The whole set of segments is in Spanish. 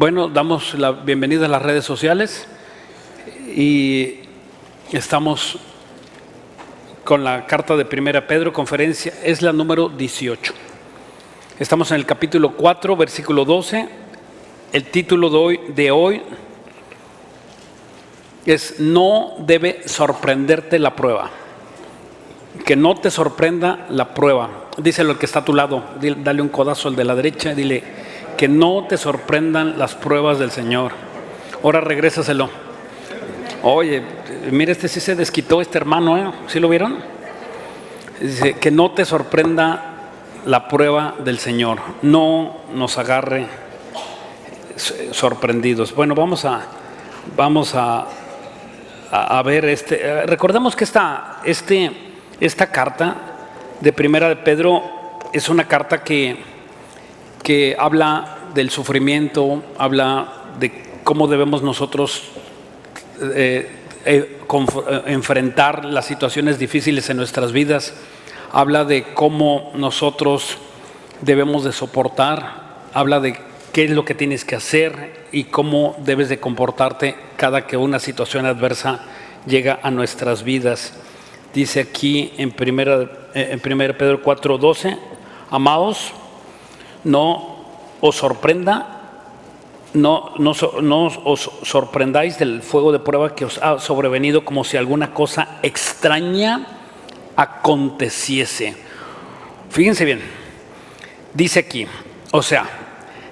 Bueno, damos la bienvenida a las redes sociales y estamos con la carta de 1 Pedro, conferencia, es la número 18. Estamos en el capítulo 4, versículo 12. El título de hoy es: no debe sorprenderte la prueba. Que no te sorprenda la prueba. Díselo al que está a tu lado, dale un codazo al de la derecha, dile: que no te sorprendan las pruebas del Señor. Ahora regrésaselo. Oye, mire, este sí se desquitó, este hermano, ¿eh? ¿Sí lo vieron? Dice: que no te sorprenda la prueba del Señor. No nos agarre sorprendidos. Bueno, vamos a ver recordemos que esta carta de 1 de Pedro es una carta que habla del sufrimiento, habla de cómo debemos nosotros enfrentar las situaciones difíciles en nuestras vidas, habla de cómo nosotros debemos de soportar, habla de qué es lo que tienes que hacer y cómo debes de comportarte cada que una situación adversa llega a nuestras vidas. Dice aquí en 1 Pedro 4:12: amados, no os sorprendáis del fuego de prueba que os ha sobrevenido como si alguna cosa extraña aconteciese. Fíjense bien, dice aquí, o sea,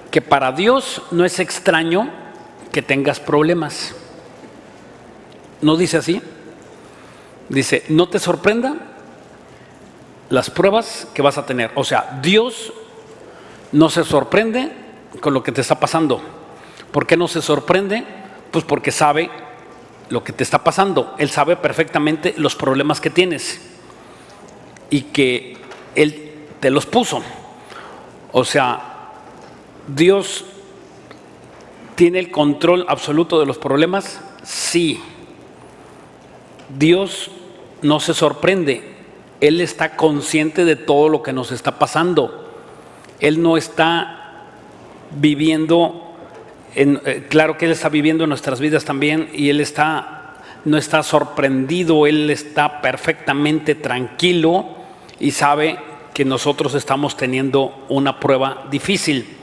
que para Dios no es extraño que tengas problemas. ¿No dice así? Dice: no te sorprenda las pruebas que vas a tener. O sea, Dios no se sorprende con lo que te está pasando. ¿Por qué no se sorprende? Pues porque sabe lo que te está pasando. Él sabe perfectamente los problemas que tienes y que Él te los puso. O sea, ¿Dios tiene el control absoluto de los problemas? Sí. Dios no se sorprende. Él está consciente de todo lo que nos está pasando. Él no está viviendo, claro que Él está viviendo en nuestras vidas también, y Él no está sorprendido. Él está perfectamente tranquilo y sabe que nosotros estamos teniendo una prueba difícil.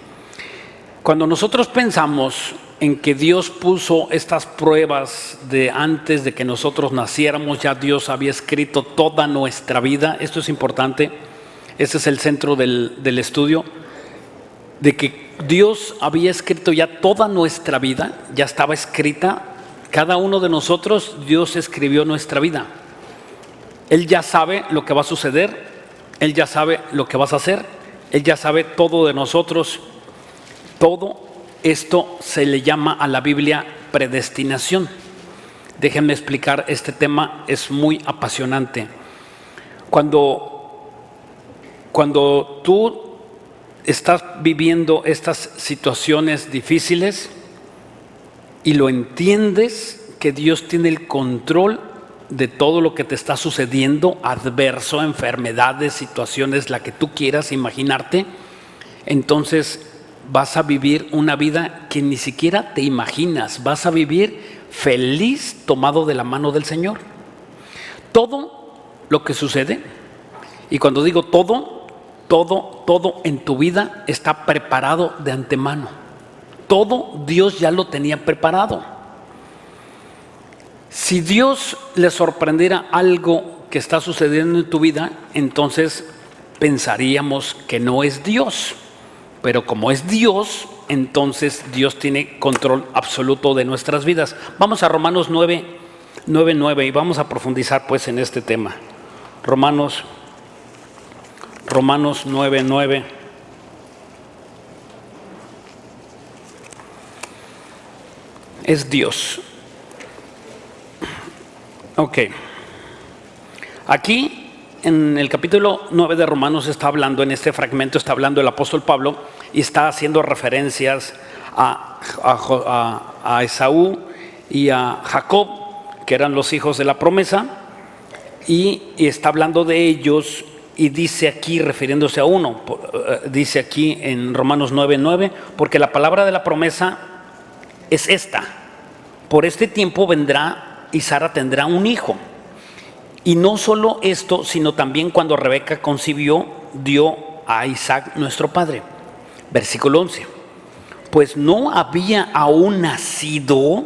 Cuando nosotros pensamos en que Dios puso estas pruebas de antes de que nosotros naciéramos, ya Dios había escrito toda nuestra vida. Esto es importante. Ese es el centro del estudio, de que Dios había escrito ya toda nuestra vida, ya estaba escrita. Cada uno de nosotros, Dios escribió nuestra vida. Él ya sabe lo que va a suceder, Él ya sabe lo que vas a hacer, Él ya sabe todo de nosotros. Todo esto se le llama a la Biblia predestinación. Déjenme explicar este tema, es muy apasionante. Cuando tú estás viviendo estas situaciones difíciles y lo entiendes, que Dios tiene el control de todo lo que te está sucediendo, adverso, enfermedades, situaciones, la que tú quieras imaginarte, entonces vas a vivir una vida que ni siquiera te imaginas. Vas a vivir feliz, tomado de la mano del Señor. Todo lo que sucede, y cuando digo todo en tu vida está preparado de antemano. Todo Dios ya lo tenía preparado. Si Dios le sorprendiera algo que está sucediendo en tu vida, entonces pensaríamos que no es Dios. Pero como es Dios, entonces Dios tiene control absoluto de nuestras vidas. Vamos a Romanos 9:9 y vamos a profundizar pues en este tema. Romanos 9:9. Es Dios. Ok. Aquí en el capítulo 9 de Romanos está hablando, en este fragmento está hablando el apóstol Pablo y está haciendo referencias a Esaú y a Jacob, que eran los hijos de la promesa, y está hablando de ellos y dice aquí, refiriéndose a uno, dice aquí en Romanos 9:9: porque la palabra de la promesa es esta: por este tiempo vendrá y Sara tendrá un hijo. Y no solo esto, sino también cuando Rebeca concibió, dio a Isaac nuestro padre. Versículo 11. Pues no había aún nacido,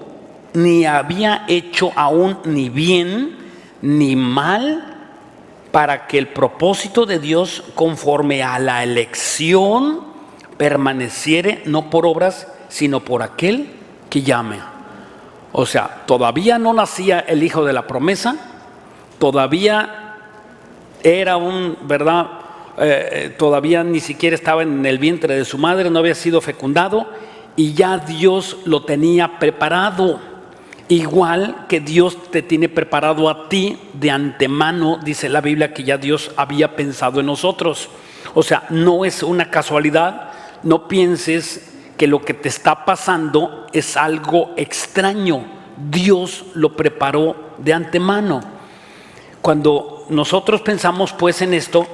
ni había hecho aún ni bien ni mal, para que el propósito de Dios conforme a la elección permaneciere no por obras, sino por aquel que llame. O sea, todavía no nacía el hijo de la promesa, todavía era ¿verdad? Todavía ni siquiera estaba en el vientre de su madre, no había sido fecundado, y ya Dios lo tenía preparado. Igual que Dios te tiene preparado a ti de antemano, dice la Biblia que ya Dios había pensado en nosotros. O sea, no es una casualidad, no pienses que lo que te está pasando es algo extraño. Dios lo preparó de antemano. Cuando nosotros pensamos pues en esto,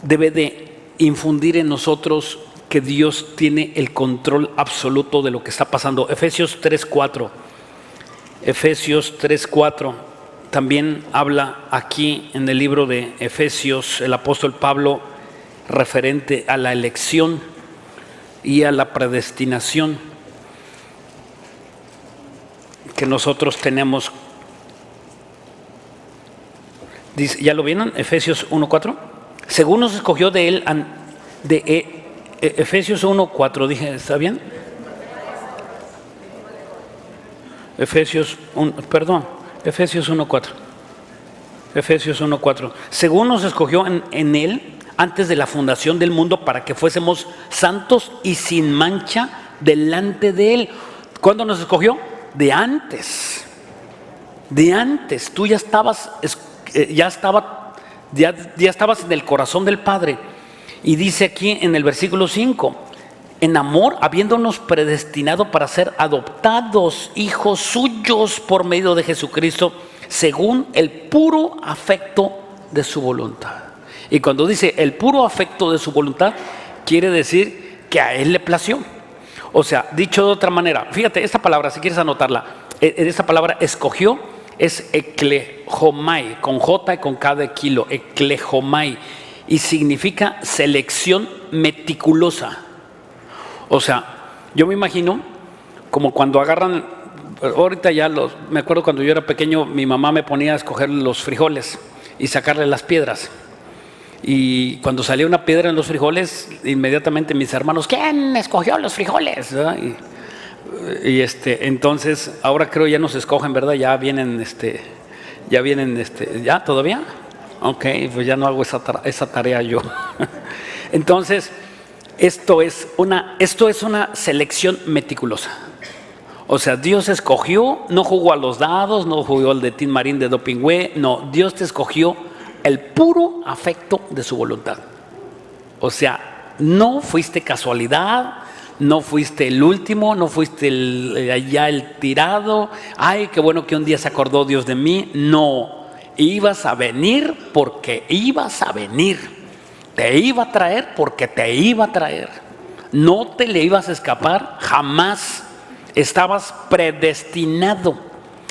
debe de infundir en nosotros que Dios tiene el control absoluto de lo que está pasando. Efesios 3:4. Efesios 3:4 también habla aquí en el libro de Efesios el apóstol Pablo referente a la elección y a la predestinación que nosotros tenemos. Dice, ¿ya lo vieron? Efesios 1:4. Según nos escogió de él, Efesios 1:4, dije, ¿está bien? Efesios 1:4. Efesios 1:4. Según nos escogió en él antes de la fundación del mundo para que fuésemos santos y sin mancha delante de él. ¿Cuándo nos escogió? De antes. De antes. Tú ya estabas en el corazón del Padre. Y dice aquí en el versículo 5: en amor, habiéndonos predestinado para ser adoptados hijos suyos por medio de Jesucristo, según el puro afecto de su voluntad. Y cuando dice el puro afecto de su voluntad, quiere decir que a él le plació. O sea, dicho de otra manera, fíjate, esta palabra, si quieres anotarla, esta palabra escogió es eklejomai, con J y con K de kilo, eklejomai, y significa selección meticulosa. O sea, yo me imagino como cuando agarran, ahorita ya me acuerdo cuando yo era pequeño, mi mamá me ponía a escoger los frijoles y sacarle las piedras. Y cuando salía una piedra en los frijoles, inmediatamente mis hermanos, ¿quién escogió los frijoles? Entonces, ahora creo ya nos escogen, ¿verdad? Ya vienen, ¿ya todavía? Ok, pues ya no hago esa tarea yo. Entonces, esto es una selección meticulosa. O sea, Dios escogió, no jugó a los dados, no jugó al de Tin Marín de Dopingüe, no, Dios te escogió el puro afecto de su voluntad. O sea, no fuiste casualidad, no fuiste el último, no fuiste el tirado. Ay, qué bueno que un día se acordó Dios de mí. No, ibas a venir porque ibas a venir. Te iba a traer porque te iba a traer. No te le ibas a escapar jamás. Estabas predestinado.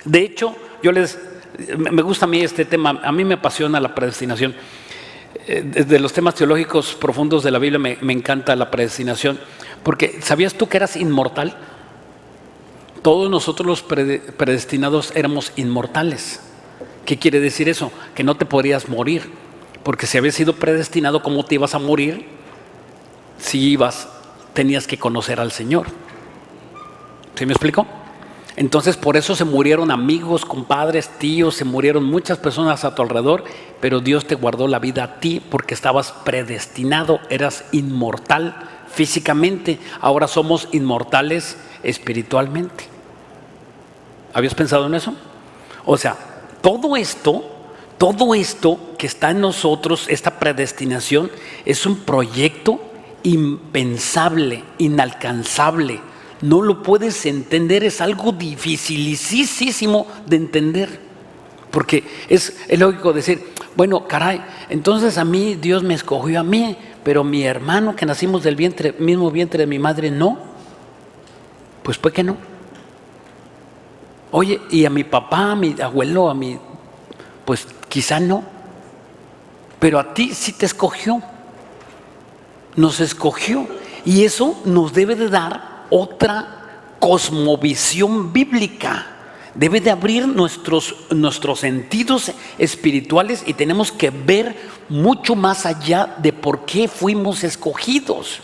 De hecho, me gusta a mí este tema, a mí me apasiona la predestinación. De los temas teológicos profundos de la Biblia me encanta la predestinación, porque ¿sabías tú que eras inmortal? Todos nosotros los predestinados éramos inmortales. ¿Qué quiere decir eso? Que no te podrías morir, porque si habías sido predestinado, ¿cómo te ibas a morir? Si tenías que conocer al Señor. ¿Sí me explico? Entonces por eso se murieron amigos, compadres, tíos, se murieron muchas personas a tu alrededor, pero Dios te guardó la vida a ti porque estabas predestinado, eras inmortal físicamente, ahora somos inmortales espiritualmente. ¿Habías pensado en eso? O sea, todo esto que está en nosotros, esta predestinación, es un proyecto impensable, inalcanzable. No lo puedes entender, es algo dificilísimo de entender. Porque es lógico decir, bueno, caray, entonces a mí Dios me escogió a mí, pero mi hermano que nacimos del mismo vientre de mi madre, no. Pues que no. Oye, y a mi papá, a mi abuelo, pues quizá no, pero a ti sí te escogió, nos escogió, y eso nos debe de dar otra cosmovisión bíblica. Debe de abrir nuestros sentidos espirituales, y tenemos que ver mucho más allá de por qué fuimos escogidos.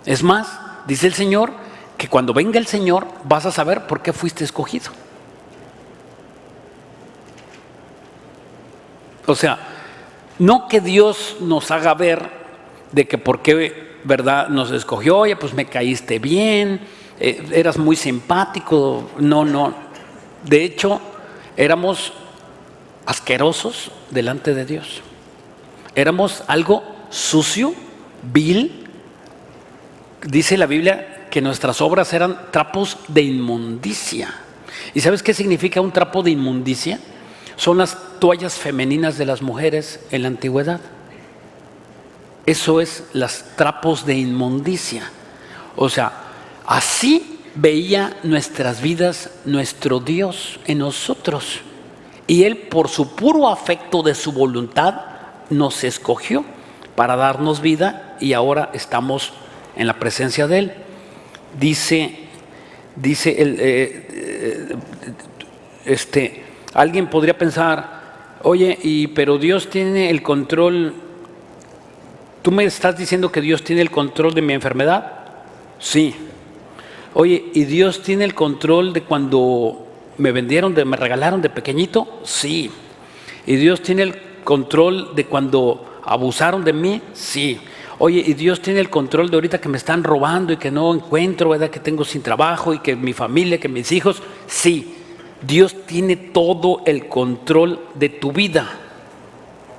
Es más, dice el Señor que cuando venga el Señor vas a saber por qué fuiste escogido. O sea, no que Dios nos haga ver de que por qué, ¿verdad?, nos escogió. Oye, pues me caíste bien, eras muy simpático. No. De hecho, éramos asquerosos delante de Dios. Éramos algo sucio, vil. Dice la Biblia que nuestras obras eran trapos de inmundicia. ¿Y sabes qué significa un trapo de inmundicia? Son las toallas femeninas de las mujeres en la antigüedad. Eso es los trapos de inmundicia. O sea, así veía nuestras vidas nuestro Dios en nosotros. Y Él, por su puro afecto de su voluntad, nos escogió para darnos vida, y ahora estamos en la presencia de Él. Alguien podría pensar, oye, pero Dios tiene el control. ¿Tú me estás diciendo que Dios tiene el control de mi enfermedad? Sí. Oye, ¿y Dios tiene el control de cuando me me regalaron de pequeñito? Sí. ¿Y Dios tiene el control de cuando abusaron de mí? Sí. Oye, ¿y Dios tiene el control de ahorita que me están robando y que no encuentro, ¿verdad?, que tengo sin trabajo, y que mi familia, que mis hijos? Sí. Dios tiene todo el control de tu vida.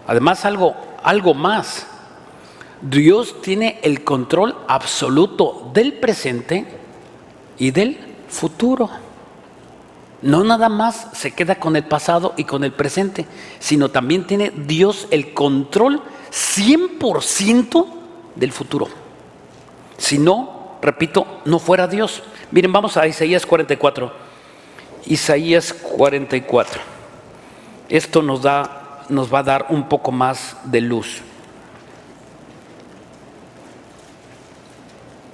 Además, algo más. Dios tiene el control absoluto del presente y del futuro. No nada más se queda con el pasado y con el presente, sino también tiene Dios el control 100% del futuro. Si no, repito, no fuera Dios. Miren, vamos a Isaías 44. Isaías 44. Esto nos va a dar un poco más de luz.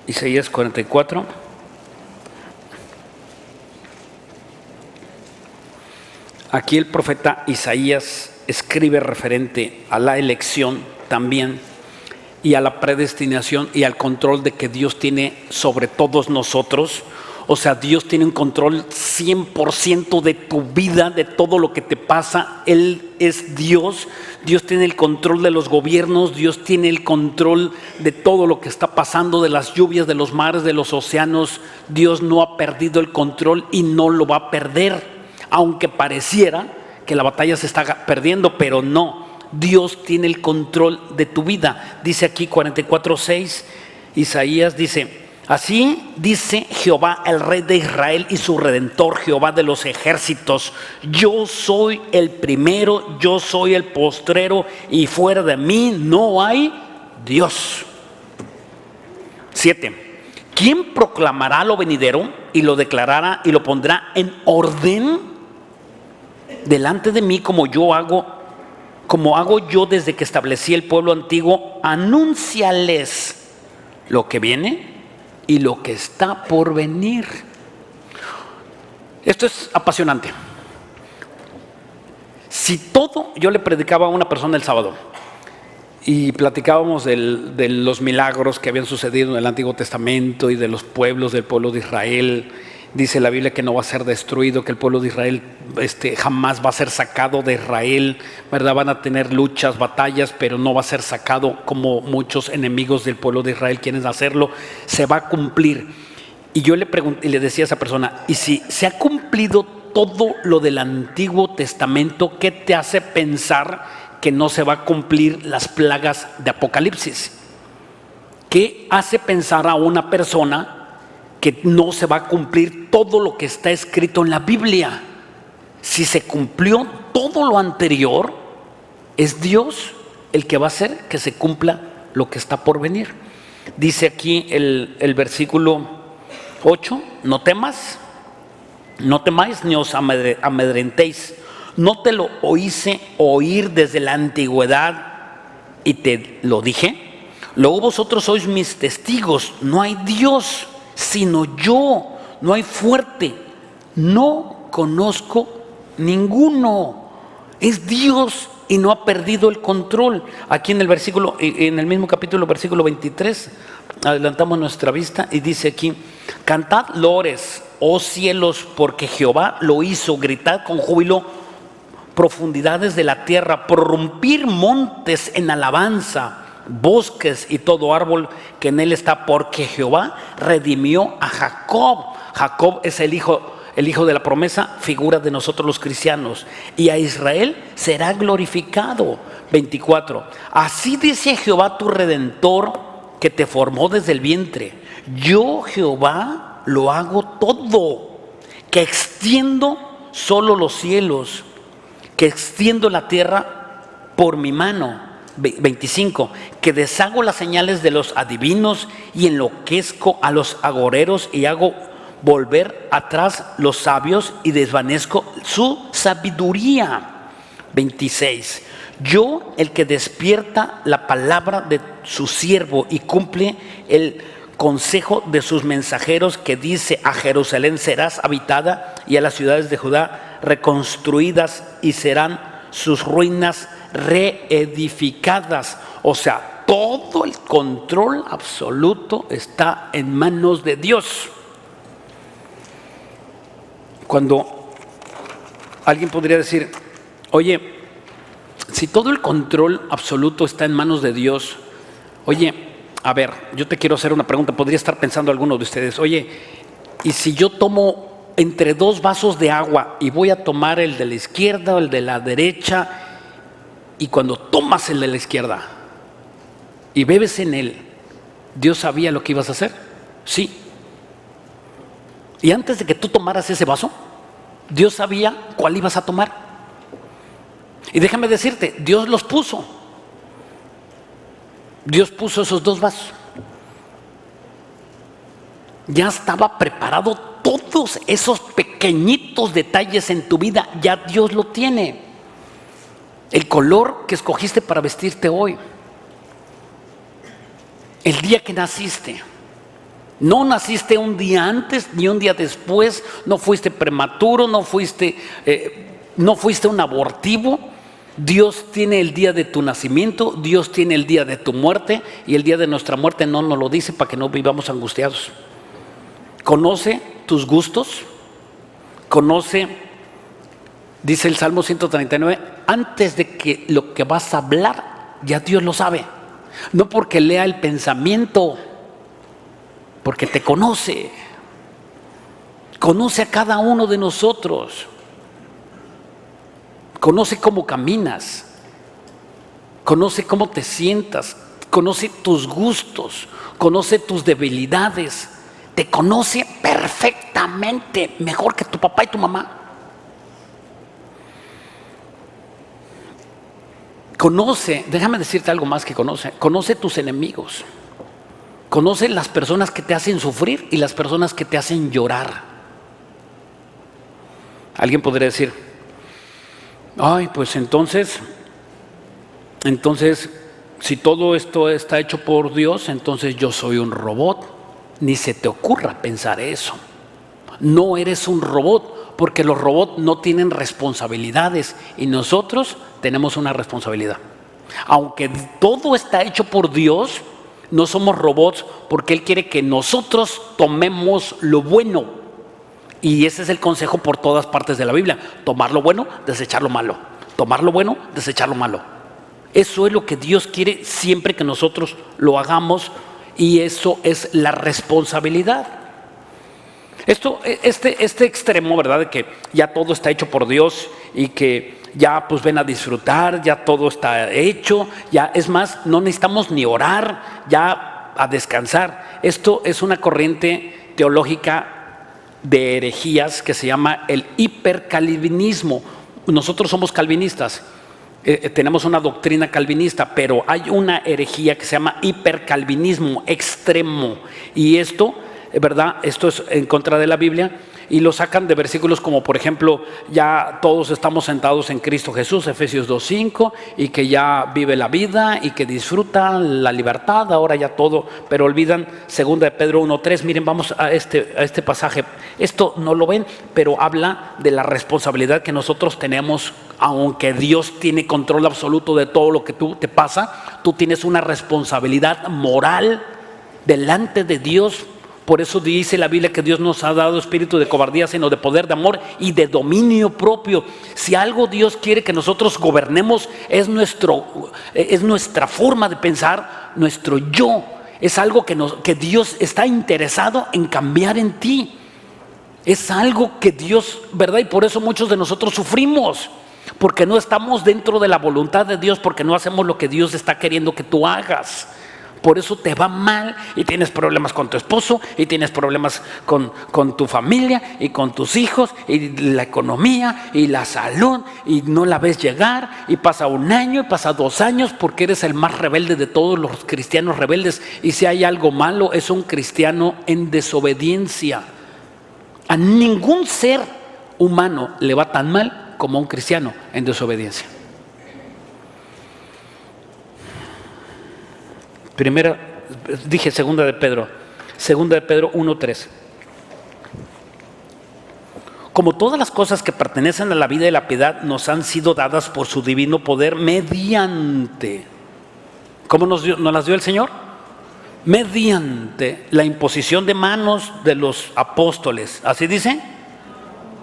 Isaías 44. Aquí el profeta Isaías escribe referente a la elección también, y a la predestinación y al control de que Dios tiene sobre todos nosotros. O sea, Dios tiene un control 100% de tu vida, de todo lo que te pasa. Él es Dios. Dios tiene el control de los gobiernos. Dios tiene el control de todo lo que está pasando, de las lluvias, de los mares, de los océanos. Dios no ha perdido el control y no lo va a perder, aunque pareciera que la batalla se está perdiendo, pero no. Dios tiene el control de tu vida. Dice aquí 44:6, Isaías dice: así dice Jehová, el Rey de Israel y su Redentor, Jehová de los ejércitos: yo soy el primero, yo soy el postrero, y fuera de mí no hay Dios. 7. ¿Quién proclamará lo venidero y lo declarará y lo pondrá en orden delante de mí, como hago yo desde que establecí el pueblo antiguo? Anúnciales lo que viene y lo que está por venir. Esto es apasionante. Si todo, yo le predicaba a una persona el sábado y platicábamos de los milagros que habían sucedido en el Antiguo Testamento y de los pueblos del pueblo de Israel. Dice la Biblia que no va a ser destruido, que el pueblo de Israel jamás va a ser sacado de Israel, ¿verdad? Van a tener luchas, batallas, pero no va a ser sacado como muchos enemigos del pueblo de Israel quieren hacerlo. Se va a cumplir. Y yo le pregunté, y le decía a esa persona: ¿y si se ha cumplido todo lo del Antiguo Testamento, qué te hace pensar que no se va a cumplir las plagas de Apocalipsis? ¿Qué hace pensar a una persona que no se va a cumplir todo lo que está escrito en la Biblia? Si se cumplió todo lo anterior, es Dios el que va a hacer que se cumpla lo que está por venir. Dice aquí el versículo 8: no temas, No temáis ni os amedrentéis. ¿No te lo hice oír desde la antigüedad y te lo dije? Luego vosotros sois mis testigos. No hay Dios sino yo. No hay fuerte. No conozco ninguno. Es Dios y no ha perdido el control. Aquí en el mismo capítulo, versículo 23, adelantamos nuestra vista y dice aquí: cantad loores, oh cielos, porque Jehová lo hizo. Gritad con júbilo, profundidades de la tierra. Prorrumpir montes en alabanza, bosques y todo árbol que en él está, porque Jehová redimió a Jacob. Jacob es el hijo de la promesa, figura de nosotros los cristianos. Y a Israel será glorificado. 24. Así dice Jehová tu Redentor, que te formó desde el vientre. Yo, Jehová, lo hago todo, que extiendo solo los cielos, que extiendo la tierra por mi mano. 25. Que deshago las señales de los adivinos y enloquezco a los agoreros y hago volver atrás los sabios y desvanezco su sabiduría. 26. Yo, el que despierta la palabra de su siervo y cumple el consejo de sus mensajeros, que dice: a Jerusalén serás habitada y a las ciudades de Judá reconstruidas, y serán sus ruinas reedificadas. O sea, todo el control absoluto está en manos de Dios. Cuando alguien podría decir: oye, si todo el control absoluto está en manos de Dios, oye, a ver, yo te quiero hacer una pregunta. Podría estar pensando alguno de ustedes: oye, ¿y si yo tomo entre dos vasos de agua y voy a tomar el de la izquierda o el de la derecha, y cuando tomas el de la izquierda y bebes en él, ¿Dios sabía lo que ibas a hacer? Sí. Y antes de que tú tomaras ese vaso, Dios sabía cuál ibas a tomar. Y déjame decirte, Dios los puso. Dios puso esos dos vasos. Ya estaba preparado todos esos pequeñitos detalles en tu vida. Ya Dios lo tiene. El color que escogiste para vestirte hoy. El día que naciste. No naciste un día antes ni un día después. No fuiste prematuro, no fuiste un abortivo. Dios tiene el día de tu nacimiento, Dios tiene el día de tu muerte, y el día de nuestra muerte no nos lo dice para que no vivamos angustiados. Conoce tus gustos, conoce, dice el Salmo 139, antes de que lo que vas a hablar, ya Dios lo sabe. No porque lea el pensamiento, porque te conoce. Conoce a cada uno de nosotros. Conoce cómo caminas. Conoce cómo te sientas. Conoce tus gustos. Conoce tus debilidades. Te conoce perfectamente, mejor que tu papá y tu mamá. Conoce, déjame decirte algo más que conoce tus enemigos. Conoce las personas que te hacen sufrir y las personas que te hacen llorar. Alguien podría decir: ay, pues entonces, si todo esto está hecho por Dios, entonces yo soy un robot. Ni se te ocurra pensar eso. No eres un robot, porque los robots no tienen responsabilidades y nosotros tenemos una responsabilidad. Aunque todo está hecho por Dios, no somos robots, porque Él quiere que nosotros tomemos lo bueno. Y ese es el consejo por todas partes de la Biblia: tomar lo bueno, desechar lo malo. Tomar lo bueno, desechar lo malo. Eso es lo que Dios quiere siempre que nosotros lo hagamos, y eso es la responsabilidad. Este extremo, ¿verdad?, de que ya todo está hecho por Dios y que ya pues ven a disfrutar, ya todo está hecho, ya es más, no necesitamos ni orar, ya a descansar. Esto es una corriente teológica de herejías que se llama el hipercalvinismo. Nosotros somos calvinistas, tenemos una doctrina calvinista, pero hay una herejía que se llama hipercalvinismo extremo, y esto, ¿verdad?, esto es en contra de la Biblia, y lo sacan de versículos como, por ejemplo, ya todos estamos sentados en Cristo Jesús, Efesios 2:5, y que ya vive la vida y que disfruta la libertad, ahora ya todo, pero olvidan 2 de Pedro 1:3. Miren, vamos a este pasaje. Esto no lo ven, pero habla de la responsabilidad que nosotros tenemos. Aunque Dios tiene control absoluto de todo lo que te pasa, tú tienes una responsabilidad moral delante de Dios. Por eso dice la Biblia que Dios nos ha dado espíritu de cobardía, sino de poder, de amor y de dominio propio. Si algo Dios quiere que nosotros gobernemos, es nuestra forma de pensar, nuestro yo. Es algo que Dios está interesado en cambiar en ti. Es algo que Dios, ¿verdad? Y por eso muchos de nosotros sufrimos, porque no estamos dentro de la voluntad de Dios, porque no hacemos lo que Dios está queriendo que tú hagas. Por eso te va mal y tienes problemas con tu esposo y tienes problemas con tu familia y con tus hijos y la economía y la salud, y no la ves llegar, y pasa 1 año y pasa 2 años, porque eres el más rebelde de todos los cristianos rebeldes. Y si hay algo malo, es un cristiano en desobediencia. A ningún ser humano le va tan mal como a un cristiano en desobediencia. Primera, dije 2 de Pedro 1:3. Como todas las cosas que pertenecen a la vida y la piedad nos han sido dadas por su divino poder mediante, ¿cómo nos las dio el Señor? Mediante la imposición de manos de los apóstoles. ¿Así dice?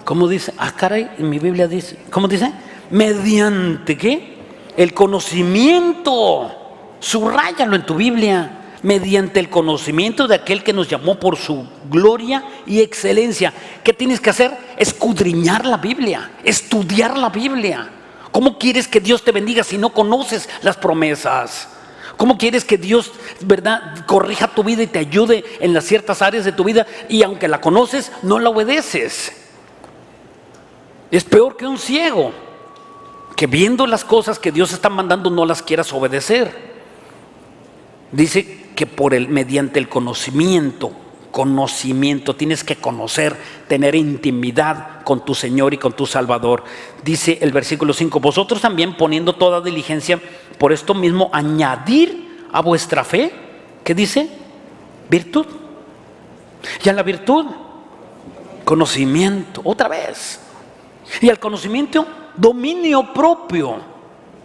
¿Cómo dice? Ah, caray, en mi Biblia dice, ¿cómo dice? Mediante, ¿qué? El conocimiento. Subráyalo en tu Biblia. Mediante el conocimiento de aquel que nos llamó por su gloria y excelencia. ¿Qué tienes que hacer? Escudriñar la Biblia, estudiar la Biblia. ¿Cómo quieres que Dios te bendiga si no conoces las promesas? ¿Cómo quieres que Dios, verdad, corrija tu vida y te ayude en las ciertas áreas de tu vida, y aunque la conoces, no la obedeces? Es peor que un ciego, que viendo las cosas que Dios está mandando no las quieras obedecer. Dice que mediante el conocimiento, tienes que conocer, tener intimidad con tu Señor y con tu Salvador. Dice el versículo 5: vosotros también, poniendo toda diligencia, por esto mismo añadir a vuestra fe, ¿qué dice? Virtud. Y a la virtud, conocimiento, otra vez. Y al conocimiento, dominio propio.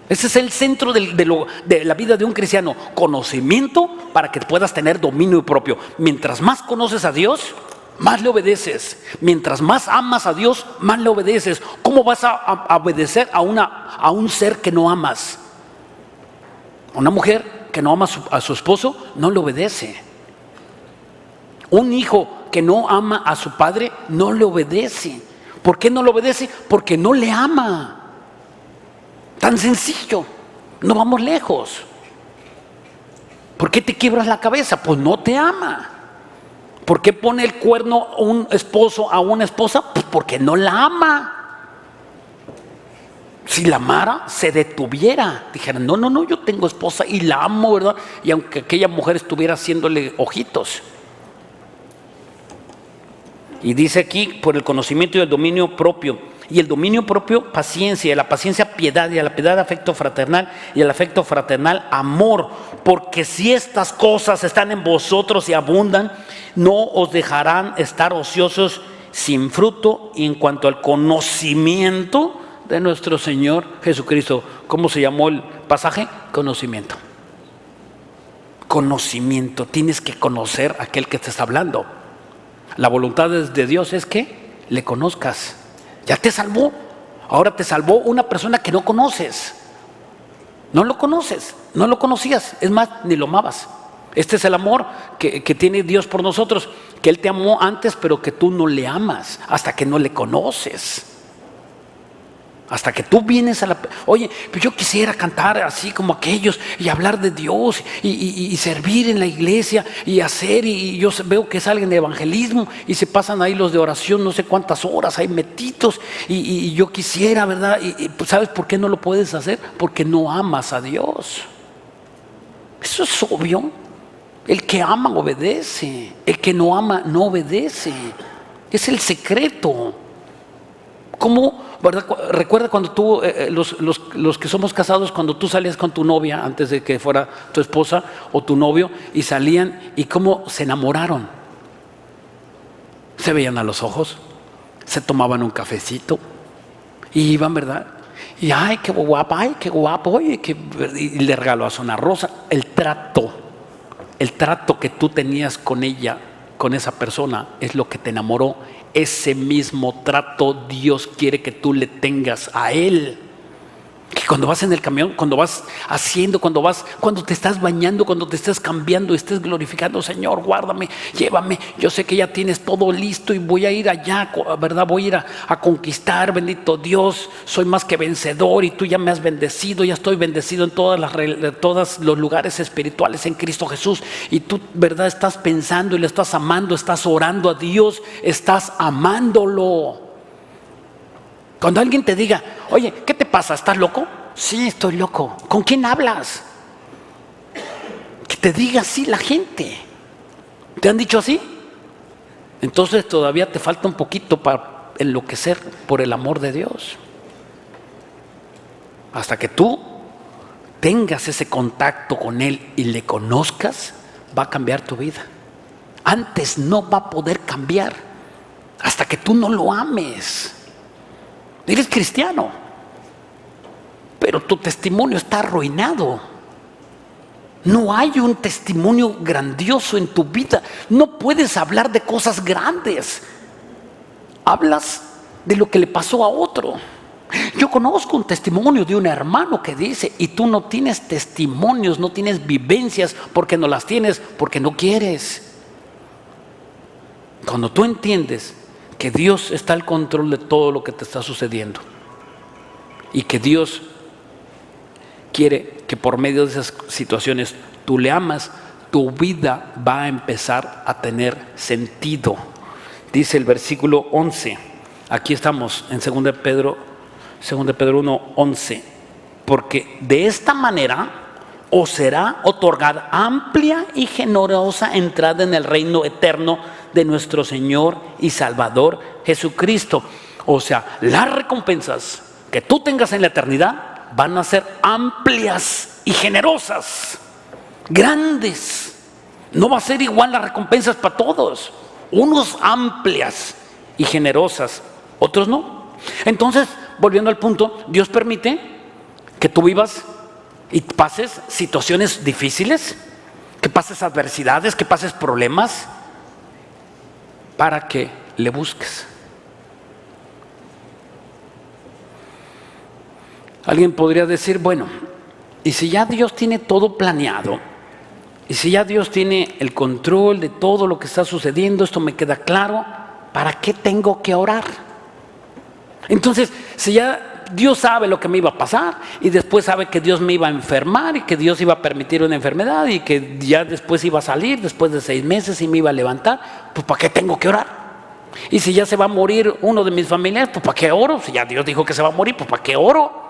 Ese es el centro de la vida de un cristiano. Conocimiento para que puedas tener dominio propio. Mientras más conoces a Dios, más le obedeces. Mientras más amas a Dios, más le obedeces. ¿Cómo vas a obedecer a un ser que no amas? Una mujer que no ama a su esposo no le obedece. Un hijo que no ama a su padre no le obedece. ¿Por qué no le obedece? Porque no le ama. Tan sencillo, no vamos lejos. ¿Por qué te quiebras la cabeza? Pues no te ama. ¿Por qué pone el cuerno un esposo a una esposa? Pues porque no la ama. Si la amara, se detuviera. Dijera, no, yo tengo esposa y la amo, ¿verdad? Y aunque aquella mujer estuviera haciéndole ojitos. Y dice aquí, por el conocimiento y el dominio propio. Y el dominio propio, paciencia, y a la paciencia, piedad, y a la piedad, afecto fraternal, y al afecto fraternal, amor. Porque si estas cosas están en vosotros y abundan, no os dejarán estar ociosos sin fruto. Y en cuanto al conocimiento de nuestro Señor Jesucristo, ¿cómo se llamó el pasaje? Conocimiento. Conocimiento, tienes que conocer a aquel que te está hablando. La voluntad de Dios es que le conozcas. Ya te salvó. Ahora te salvó una persona que no conoces. No lo conoces, no lo conocías. Es más, ni lo amabas. Este es el amor que tiene Dios por nosotros. Que Él te amó antes, pero que tú no le amas hasta que no le conoces. Hasta que tú vienes a oye, pues yo quisiera cantar así como aquellos y hablar de Dios y servir en la iglesia y hacer, y yo veo que salen de evangelismo y se pasan ahí los de oración no sé cuántas horas ahí metidos, y yo quisiera, ¿verdad? Y pues, ¿sabes por qué no lo puedes hacer? Porque no amas a Dios. Eso es obvio. El que ama obedece, el que no ama no obedece. Es el secreto. ¿Cómo, verdad? Recuerda cuando tú, los que somos casados, cuando tú salías con tu novia, antes de que fuera tu esposa o tu novio, y salían, y cómo se enamoraron. Se veían a los ojos, se tomaban un cafecito, y iban, ¿verdad? Y ay, qué guapa, ay, qué guapo, oye, y le regaló a una rosa. El trato que tú tenías con ella, con esa persona, es lo que te enamoró. Ese mismo trato Dios quiere que tú le tengas a Él. Que cuando vas en el camión, cuando vas haciendo, cuando te estás bañando, cuando te estás cambiando, estés glorificando: Señor, guárdame, llévame, yo sé que ya tienes todo listo y voy a ir allá, ¿verdad? Voy a ir a conquistar, bendito Dios, soy más que vencedor y tú ya me has bendecido, ya estoy bendecido en todos los lugares espirituales en Cristo Jesús. Y tú, ¿verdad? Estás pensando y le estás amando, estás orando a Dios, estás amándolo. Cuando alguien te diga: oye, ¿qué te pasa? ¿Estás loco? Sí, estoy loco. ¿Con quién hablas? Que te diga así la gente. ¿Te han dicho así? Entonces todavía te falta un poquito para enloquecer por el amor de Dios. Hasta que tú tengas ese contacto con Él y le conozcas, va a cambiar tu vida. Antes no va a poder cambiar hasta que tú no lo ames. Eres cristiano, pero tu testimonio está arruinado. No hay un testimonio grandioso en tu vida. No puedes hablar de cosas grandes. Hablas de lo que le pasó a otro. Yo conozco un testimonio de un hermano que dice: y tú no tienes testimonios, no tienes vivencias, porque no las tienes, porque no quieres. Cuando tú entiendes que Dios está al control de todo lo que te está sucediendo y que Dios quiere que por medio de esas situaciones tú le amas, tu vida va a empezar a tener sentido. Dice el versículo 11, aquí estamos en 2 Pedro 1:11, porque de esta manera os será otorgada amplia y generosa entrada en el reino eterno de nuestro Señor y Salvador Jesucristo. O sea, las recompensas que tú tengas en la eternidad van a ser amplias y generosas, grandes. No va a ser igual las recompensas para todos. Unos amplias y generosas, otros no. Entonces, volviendo al punto, Dios permite que tú vivas y pases situaciones difíciles, que pases adversidades, que pases problemas, para que le busques. Alguien podría decir: bueno, y si ya Dios tiene todo planeado, y si ya Dios tiene el control de todo lo que está sucediendo, esto me queda claro, ¿para qué tengo que orar? Entonces, si ya Dios sabe lo que me iba a pasar, y después sabe que Dios me iba a enfermar y que Dios iba a permitir una enfermedad y que ya después iba a salir después de 6 meses y me iba a levantar, pues ¿para qué tengo que orar? Y si ya se va a morir uno de mis familiares, pues ¿para qué oro? Si ya Dios dijo que se va a morir, pues ¿para qué oro?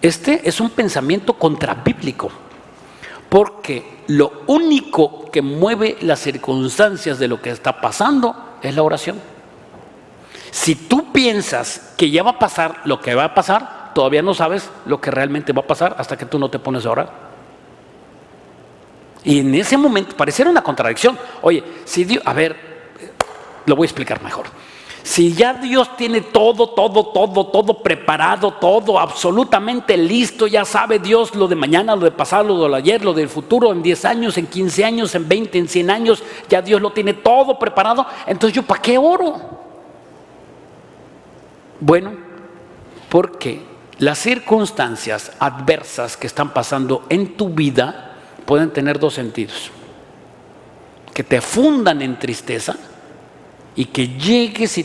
Este es un pensamiento contrabíblico, porque lo único que mueve las circunstancias de lo que está pasando es la oración. Si tú piensas que ya va a pasar lo que va a pasar, todavía no sabes lo que realmente va a pasar hasta que tú no te pones a orar. Y en ese momento pareciera una contradicción. Oye, si Dios, a ver, lo voy a explicar mejor. Si ya Dios tiene todo preparado, todo absolutamente listo, ya sabe Dios lo de mañana, lo de pasado, lo de ayer, lo del futuro, en 10 años, en 15 años, en 20, en 100 años, ya Dios lo tiene todo preparado, entonces ¿yo para qué oro? Bueno, porque las circunstancias adversas que están pasando en tu vida pueden tener 2 sentidos: que te fundan en tristeza y que llegues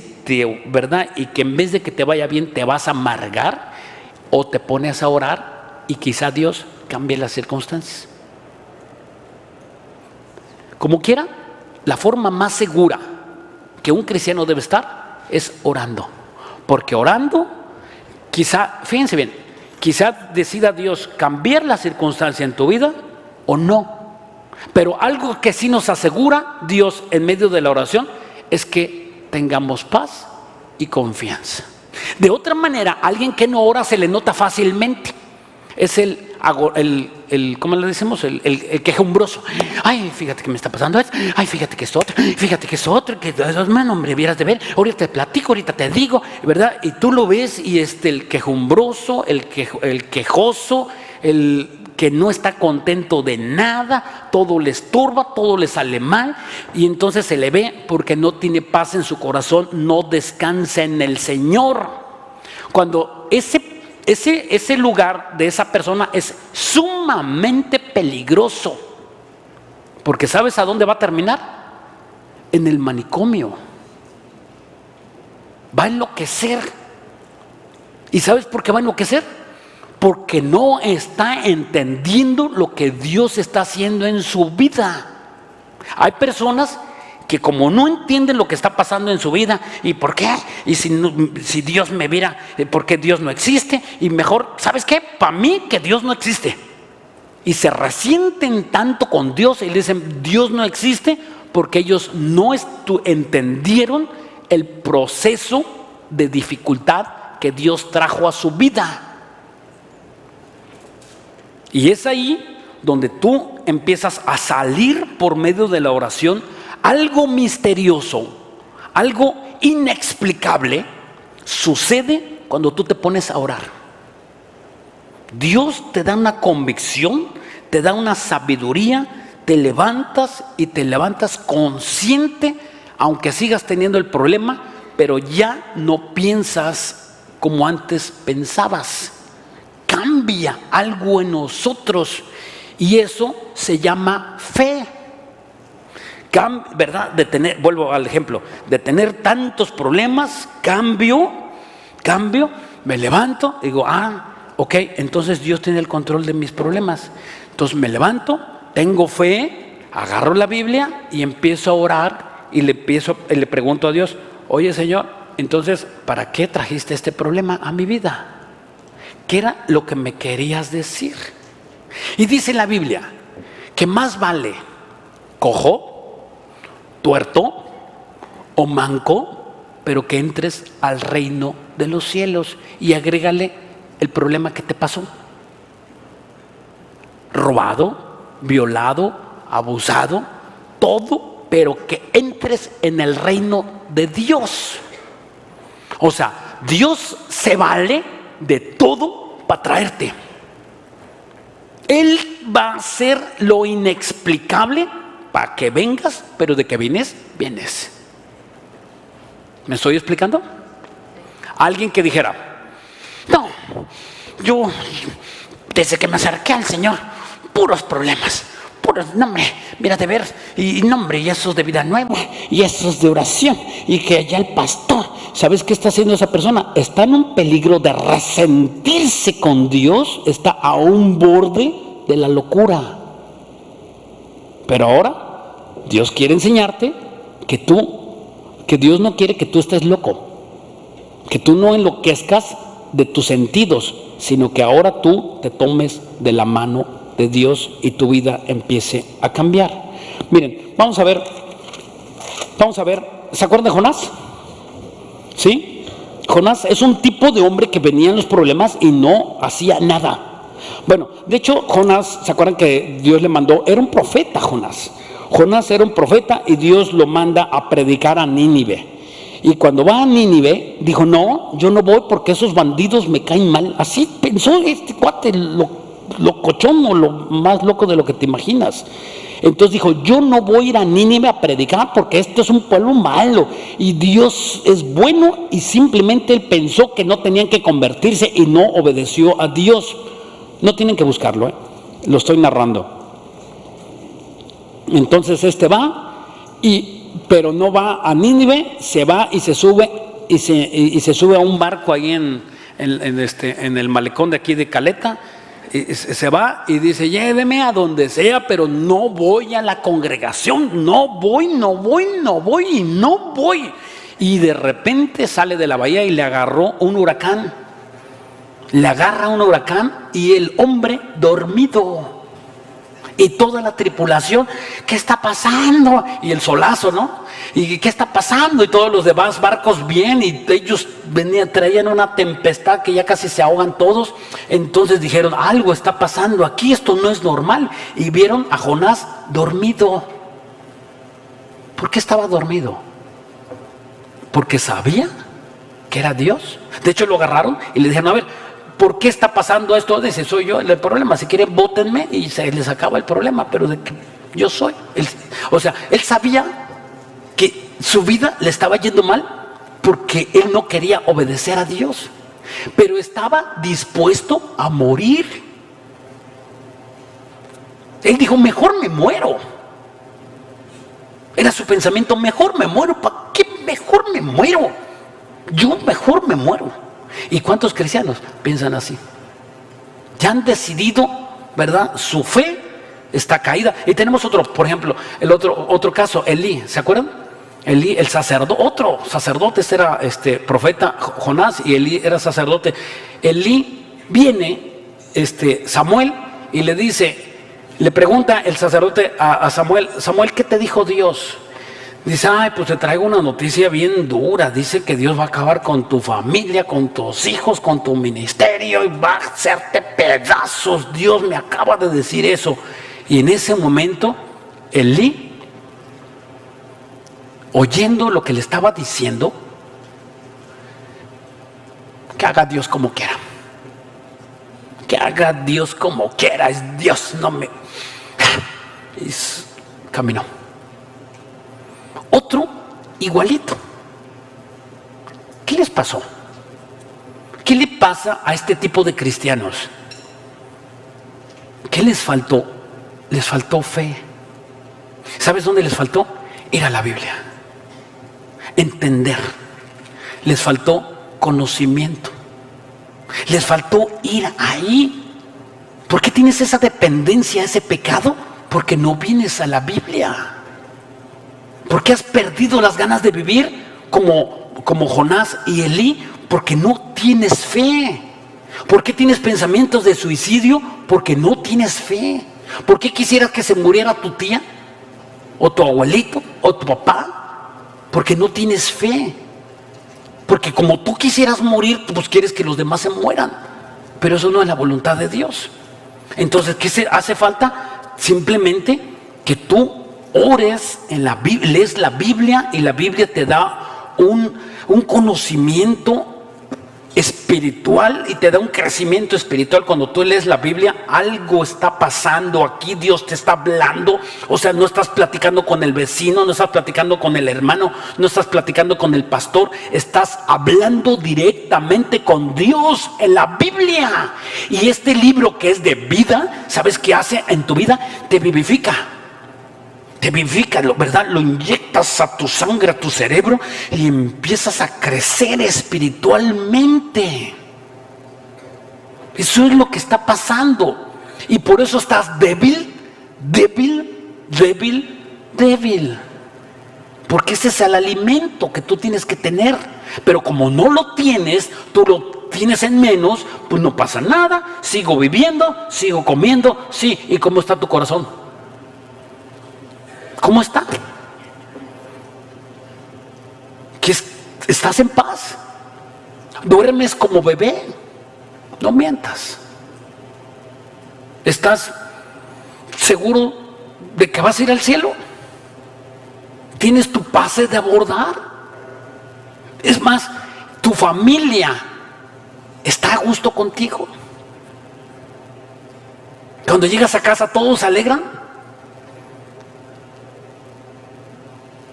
¿verdad? Y que en vez de que te vaya bien te vas a amargar, o te pones a orar y quizá Dios cambie las circunstancias. Como quiera, la forma más segura que un cristiano debe estar es orando. Porque orando, quizá, fíjense bien, quizá decida Dios cambiar la circunstancia en tu vida o no. Pero algo que sí nos asegura Dios en medio de la oración es que tengamos paz y confianza. De otra manera, alguien que no ora se le nota fácilmente. Es ¿cómo le decimos? El quejumbroso. Ay, fíjate que me está pasando esto. Ay, fíjate que es otro. Fíjate que es otro. Que hombre, vieras de ver. Ahorita te platico, ahorita te digo, ¿verdad? Y tú lo ves y el quejumbroso, el quejoso, el que no está contento de nada, todo le estorba, todo le sale mal, y entonces se le ve porque no tiene paz en su corazón, no descansa en el Señor. Cuando ese lugar de esa persona es sumamente peligroso, porque ¿sabes a dónde va a terminar? En el manicomio. Va a enloquecer. ¿Y sabes por qué va a enloquecer? Porque no está entendiendo lo que Dios está haciendo en su vida. Hay personas que como no entienden lo que está pasando en su vida, ¿y por qué? Y si Dios me viera, ¿por qué Dios no existe? Y mejor, ¿sabes qué? Para mí que Dios no existe. Y se resienten tanto con Dios y le dicen, Dios no existe, porque ellos no entendieron el proceso de dificultad que Dios trajo a su vida. Y es ahí donde tú empiezas a salir por medio de la oración. Algo misterioso, algo inexplicable sucede cuando tú te pones a orar. Dios te da una convicción, te da una sabiduría, te levantas y te levantas consciente, aunque sigas teniendo el problema, pero ya no piensas como antes pensabas. Cambia algo en nosotros y eso se llama fe. ¿Verdad? Vuelvo al ejemplo, de tener tantos problemas, cambio, me levanto, digo, ok, entonces Dios tiene el control de mis problemas. Entonces me levanto, tengo fe, agarro la Biblia y empiezo a orar y le pregunto a Dios, oye Señor, entonces, ¿para qué trajiste este problema a mi vida? ¿Qué era lo que me querías decir? Y dice la Biblia que más vale cojo, tuerto o manco, pero que entres al reino de los cielos. Y agrégale el problema que te pasó: robado, violado, abusado, todo, pero que entres en el reino de Dios. O sea, Dios se vale de todo para traerte. Él va a hacer lo inexplicable para que vengas, pero de que vienes, vienes. ¿Me estoy explicando? Alguien que dijera, no, yo desde que me acerqué al Señor, puros problemas, puros, no hombre, mira de ver, y no hombre, y esos de vida nueva, y esos de oración, y que allá el pastor, ¿sabes qué está haciendo esa persona? Está en un peligro de resentirse con Dios, está a un borde de la locura. Pero ahora Dios quiere enseñarte que Dios no quiere que tú estés loco, que tú no enloquezcas de tus sentidos, sino que ahora tú te tomes de la mano de Dios y tu vida empiece a cambiar. Miren, vamos a ver, ¿se acuerdan de Jonás? ¿Sí? Jonás es un tipo de hombre que venía en los problemas y no hacía nada. Bueno, de hecho, Jonás, ¿se acuerdan que Dios le mandó? Era un profeta Jonás. Jonás era un profeta y Dios lo manda a predicar a Nínive. Y cuando va a Nínive, dijo, no, yo no voy porque esos bandidos me caen mal. Así pensó este cuate, locochón o lo más loco de lo que te imaginas. Entonces dijo, yo no voy a ir a Nínive a predicar porque esto es un pueblo malo y Dios es bueno, y simplemente él pensó que no tenían que convertirse y no obedeció a Dios. No tienen que buscarlo, lo estoy narrando. Entonces va, pero no va a Nínive, se va y se sube y se sube a un barco ahí en el malecón de aquí de Caleta. Y se va y dice, lléveme a donde sea, pero no voy a la congregación, no voy. Y de repente sale de la bahía y le agarró un huracán. Le agarra un huracán y el hombre dormido. Y toda la tripulación, ¿qué está pasando? Y el solazo, ¿no? ¿Y qué está pasando? Y todos los demás barcos bien, y ellos traían una tempestad que ya casi se ahogan todos. Entonces dijeron, algo está pasando aquí, esto no es normal. Y vieron a Jonás dormido. ¿Por qué estaba dormido? Porque sabía que era Dios. De hecho lo agarraron y le dijeron, a ver, ¿por qué está pasando esto? Dice, soy yo el problema. Si quieren, bótenme y se les acaba el problema. Pero de que yo soy. O sea, él sabía que su vida le estaba yendo mal porque él no quería obedecer a Dios. Pero estaba dispuesto a morir. Él dijo, mejor me muero. Era su pensamiento, mejor me muero. ¿Para qué mejor me muero? Yo mejor me muero. ¿Y cuántos cristianos piensan así? Ya han decidido, ¿verdad? Su fe está caída. Y tenemos otro, por ejemplo, otro caso, Elí, ¿se acuerdan? Elí, el sacerdote, otro sacerdote, era profeta Jonás, y Elí era sacerdote. Elí viene, Samuel, y le dice, le pregunta el sacerdote a Samuel, Samuel, ¿qué te dijo Dios? Dice, ay, pues te traigo una noticia bien dura. Dice que Dios va a acabar con tu familia, con tus hijos, con tu ministerio, y va a hacerte pedazos. Dios me acaba de decir eso. Y en ese momento, Elí, oyendo lo que le estaba diciendo, que haga Dios como quiera. Que haga Dios como quiera. Es Dios, no me... Y caminó. Otro igualito. ¿Qué les pasó? ¿Qué le pasa a este tipo de cristianos? ¿Qué les faltó? Les faltó fe. ¿Sabes dónde les faltó? Ir a la Biblia. Entender. Les faltó conocimiento. Les faltó ir ahí. ¿Por qué tienes esa dependencia, ese pecado? Porque no vienes a la Biblia. ¿Por qué has perdido las ganas de vivir como Jonás y Elí? Porque no tienes fe. ¿Por qué tienes pensamientos de suicidio? Porque no tienes fe. ¿Por qué quisieras que se muriera tu tía? ¿O tu abuelito? ¿O tu papá? Porque no tienes fe. Porque como tú quisieras morir, pues quieres que los demás se mueran. Pero eso no es la voluntad de Dios. Entonces, ¿qué hace falta? Simplemente que tú ores en la Biblia, lees la Biblia, y la Biblia te da un conocimiento espiritual y te da un crecimiento espiritual. Cuando tú lees la Biblia, algo está pasando aquí, Dios te está hablando. O sea, no estás platicando con el vecino, no estás platicando con el hermano, no estás platicando con el pastor, estás hablando directamente con Dios en la Biblia. Y este libro, que es de vida, ¿sabes qué hace en tu vida? Te vivifica. Te vivifica, ¿verdad? Lo inyectas a tu sangre, a tu cerebro, y empiezas a crecer espiritualmente. Eso es lo que está pasando. Y por eso estás débil. Porque ese es el alimento que tú tienes que tener. Pero como no lo tienes, tú lo tienes en menos, pues no pasa nada. Sigo viviendo, sigo comiendo, sí. ¿Y cómo está tu corazón? ¿Cómo está? ¿Estás en paz? ¿Duermes como bebé? No mientas. ¿Estás seguro de que vas a ir al cielo? ¿Tienes tu pase de abordar? Es más, tu familia está a gusto contigo. Cuando llegas a casa, ¿todos se alegran?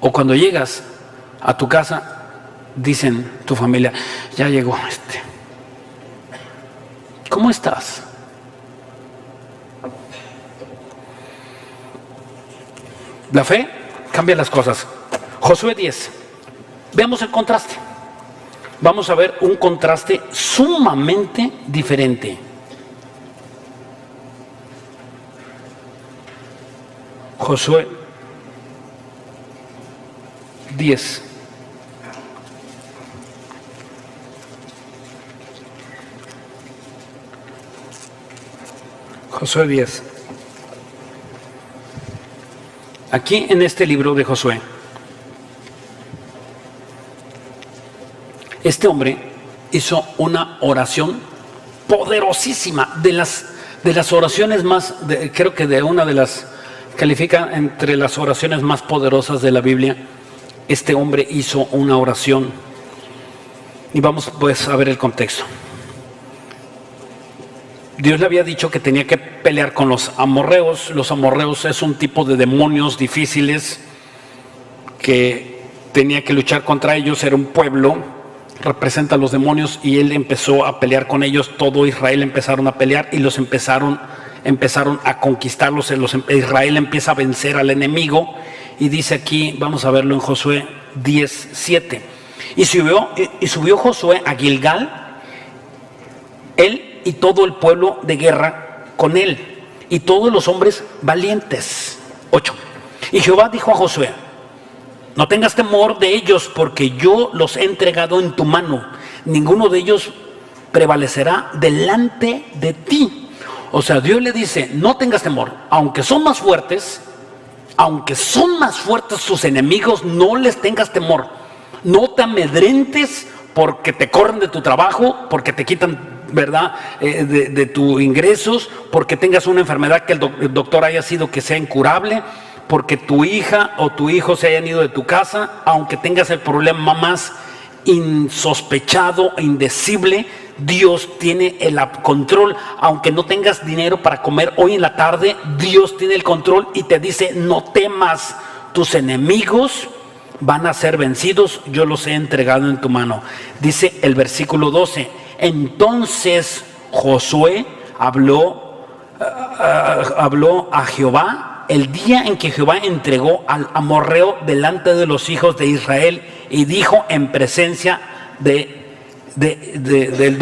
O cuando llegas a tu casa, dicen tu familia, ya llegó ¿Cómo estás? La fe cambia las cosas. Josué 10. Veamos el contraste. Vamos a ver un contraste sumamente diferente. Josué 10. Josué 10. Aquí en este libro de Josué, este hombre hizo una oración poderosísima, de las oraciones más, creo que de una de las, califica entre las oraciones más poderosas de la Biblia. Este hombre hizo una oración y vamos pues a ver el contexto. Dios le había dicho que tenía que pelear con los amorreos. Los amorreos es un tipo de demonios difíciles que tenía que luchar contra ellos. Era un pueblo, representa a los demonios, y él empezó a pelear con ellos. Todo Israel empezaron a pelear y los empezaron a conquistarlos. Israel empieza a vencer al enemigo, y dice aquí, vamos a verlo en Josué 10:7. Y subió Josué a Gilgal, él y todo el pueblo de guerra con él, y todos los hombres valientes. 8. Y Jehová dijo a Josué: no tengas temor de ellos, porque yo los he entregado en tu mano. Ninguno de ellos prevalecerá delante de ti. O sea, Dios le dice: no tengas temor, aunque son más fuertes tus enemigos, no les tengas temor. No te amedrentes porque te corren de tu trabajo, porque te quitan, ¿verdad?, de tus ingresos, porque tengas una enfermedad que el doctor haya sido que sea incurable, porque tu hija o tu hijo se hayan ido de tu casa, aunque tengas el problema más insospechado e indecible, Dios tiene el control. Aunque no tengas dinero para comer hoy en la tarde, Dios tiene el control y te dice: no temas, tus enemigos van a ser vencidos, yo los he entregado en tu mano. Dice el versículo 12: entonces Josué habló a Jehová el día en que Jehová entregó al amorreo delante de los hijos de Israel, y dijo en presencia de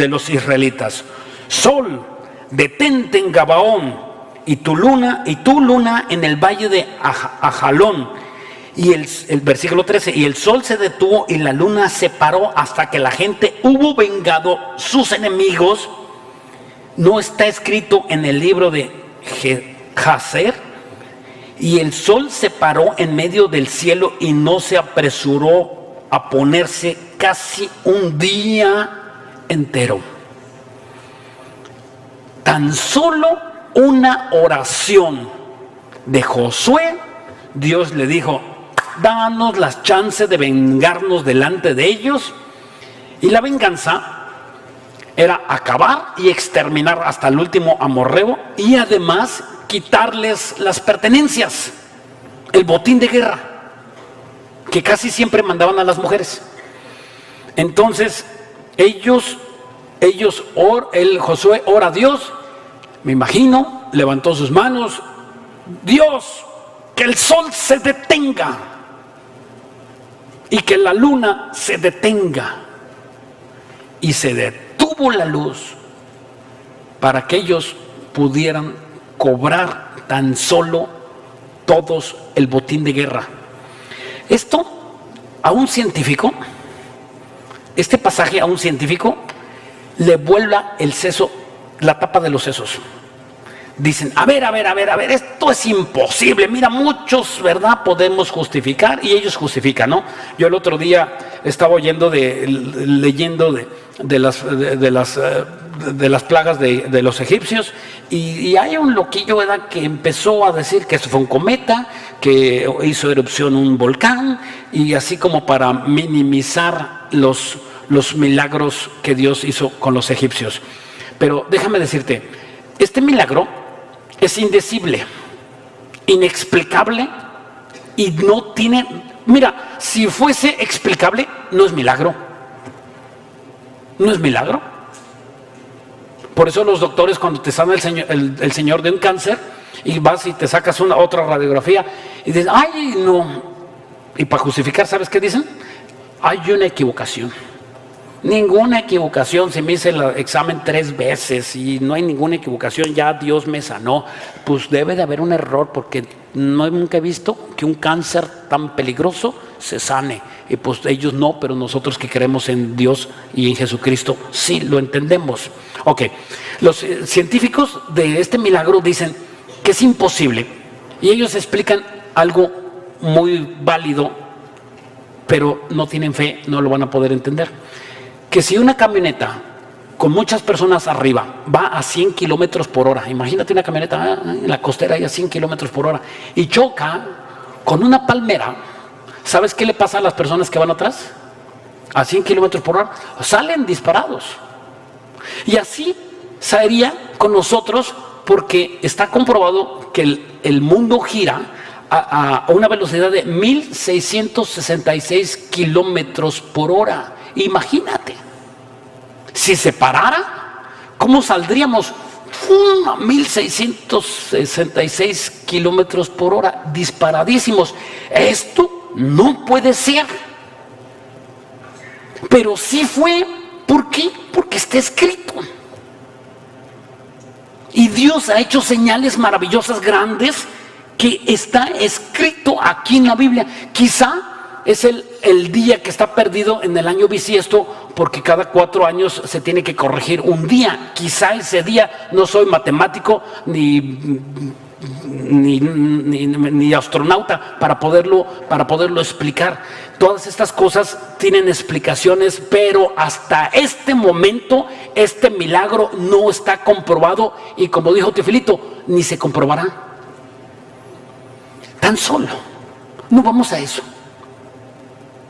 los israelitas: sol, detente en Gabaón, y tu luna en el valle de Ajalón. Y el versículo 13: y el sol se detuvo y la luna se paró hasta que la gente hubo vengado sus enemigos. ¿No está escrito en el libro de Jaser? Y el sol se paró en medio del cielo y no se apresuró a ponerse casi un día entero. Tan solo una oración de Josué, Dios le dijo: danos las chances de vengarnos delante de ellos. Y la venganza era acabar y exterminar hasta el último amorreo, y además quitarles las pertenencias, el botín de guerra, que casi siempre mandaban a las mujeres. Entonces Josué ora a Dios, me imagino, levantó sus manos: Dios, que el sol se detenga y que la luna se detenga. Y se detuvo la luz para que ellos pudieran cobrar tan solo todos el botín de guerra. Esto a un científico, este pasaje a un científico le vuela el seso, la tapa de los sesos. Dicen: a ver, esto es imposible. Mira, muchos, ¿verdad?, podemos justificar, y ellos justifican, ¿no? Yo el otro día estaba leyendo de las plagas de los egipcios, y hay un loquillo, ¿verdad?, que empezó a decir que eso fue un cometa, que hizo erupción un volcán, y así como para minimizar los milagros que Dios hizo con los egipcios. Pero déjame decirte, este milagro es indecible, inexplicable, y no tiene... Mira, si fuese explicable, no es milagro. No es milagro. Por eso los doctores, cuando te sana el señor de un cáncer, y vas y te sacas otra radiografía, y dices: ay, no. Y para justificar, ¿sabes qué dicen? Hay una equivocación. Ninguna equivocación. Si me hice el examen 3 veces y no hay ninguna equivocación, ya Dios me sanó. Pues debe de haber un error, porque nunca he visto que un cáncer tan peligroso se sane. Y pues ellos no, pero nosotros que creemos en Dios y en Jesucristo sí lo entendemos. Ok, los científicos de este milagro dicen que es imposible, y ellos explican algo muy válido, pero no tienen fe, no lo van a poder entender. Que si una camioneta con muchas personas arriba va a 100 kilómetros por hora, imagínate una camioneta en la costera y a 100 kilómetros por hora, y choca con una palmera, ¿sabes qué le pasa a las personas que van atrás? A 100 kilómetros por hora, salen disparados. Y así sería con nosotros, porque está comprobado que el mundo gira a una velocidad de 1666 kilómetros por hora. Imagínate, si se parara, ¿cómo saldríamos? 1666 kilómetros por hora, disparadísimos. Esto no puede ser. Pero sí fue. ¿Por qué? Porque está escrito. Y Dios ha hecho señales maravillosas, grandes, que está escrito aquí en la Biblia. Quizá es el día que está perdido en el año bisiesto, porque cada 4 años se tiene que corregir un día. Quizá ese día, no soy matemático ni astronauta para poderlo explicar. Todas estas cosas tienen explicaciones, pero hasta este momento este milagro no está comprobado, y como dijo Teofilito, ni se comprobará. Tan solo, no vamos a eso.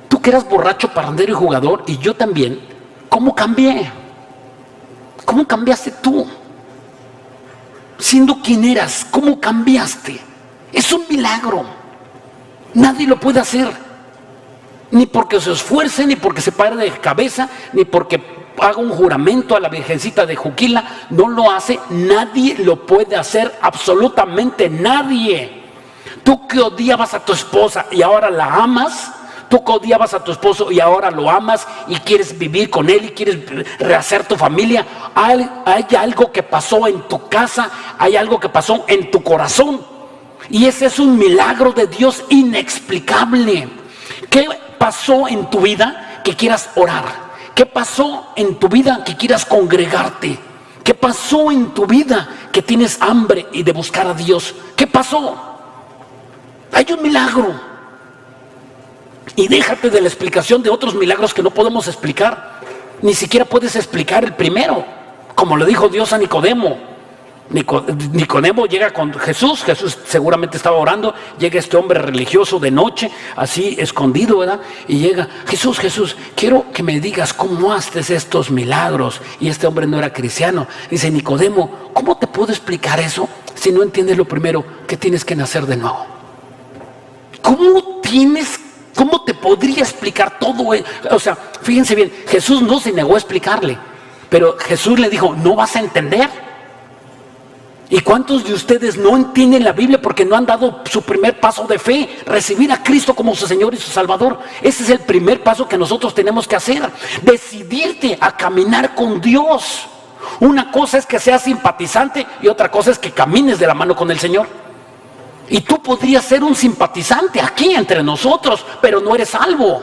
Tú que eras borracho, parrandero y jugador, y yo también, ¿cómo cambié? ¿Cómo cambiaste tú? Siendo quien eras, ¿cómo cambiaste? Es un milagro. Nadie lo puede hacer. Ni porque se esfuerce, ni porque se pare de cabeza, ni porque haga un juramento a la Virgencita de Juquila. No lo hace. Nadie lo puede hacer. Absolutamente nadie. Tú que odiabas a tu esposa y ahora la amas. Tú que odiabas a tu esposo y ahora lo amas y quieres vivir con él y quieres rehacer tu familia. Hay algo que pasó en tu casa, hay algo que pasó en tu corazón. Y ese es un milagro de Dios inexplicable. ¿Qué pasó en tu vida que quieras orar? ¿Qué pasó en tu vida que quieras congregarte? ¿Qué pasó en tu vida que tienes hambre y de buscar a Dios? ¿Qué pasó? Hay un milagro. Y déjate de la explicación de otros milagros que no podemos explicar. Ni siquiera puedes explicar el primero, como le dijo Dios a Nicodemo. Nicodemo llega con Jesús. Jesús seguramente estaba orando. Llega este hombre religioso de noche, así escondido, ¿verdad? Y llega: Jesús, quiero que me digas cómo haces estos milagros. Y este hombre no era cristiano. Dice: Nicodemo, ¿cómo te puedo explicar eso si no entiendes lo primero, que tienes que nacer de nuevo? ¿Cómo te podría explicar todo? O sea, fíjense bien, Jesús no se negó a explicarle, pero Jesús le dijo: no vas a entender. ¿Y cuántos de ustedes no entienden la Biblia porque no han dado su primer paso de fe? Recibir a Cristo como su Señor y su Salvador. Ese es el primer paso que nosotros tenemos que hacer. Decidirte a caminar con Dios. Una cosa es que seas simpatizante y otra cosa es que camines de la mano con el Señor. Y tú podrías ser un simpatizante aquí entre nosotros, pero no eres salvo.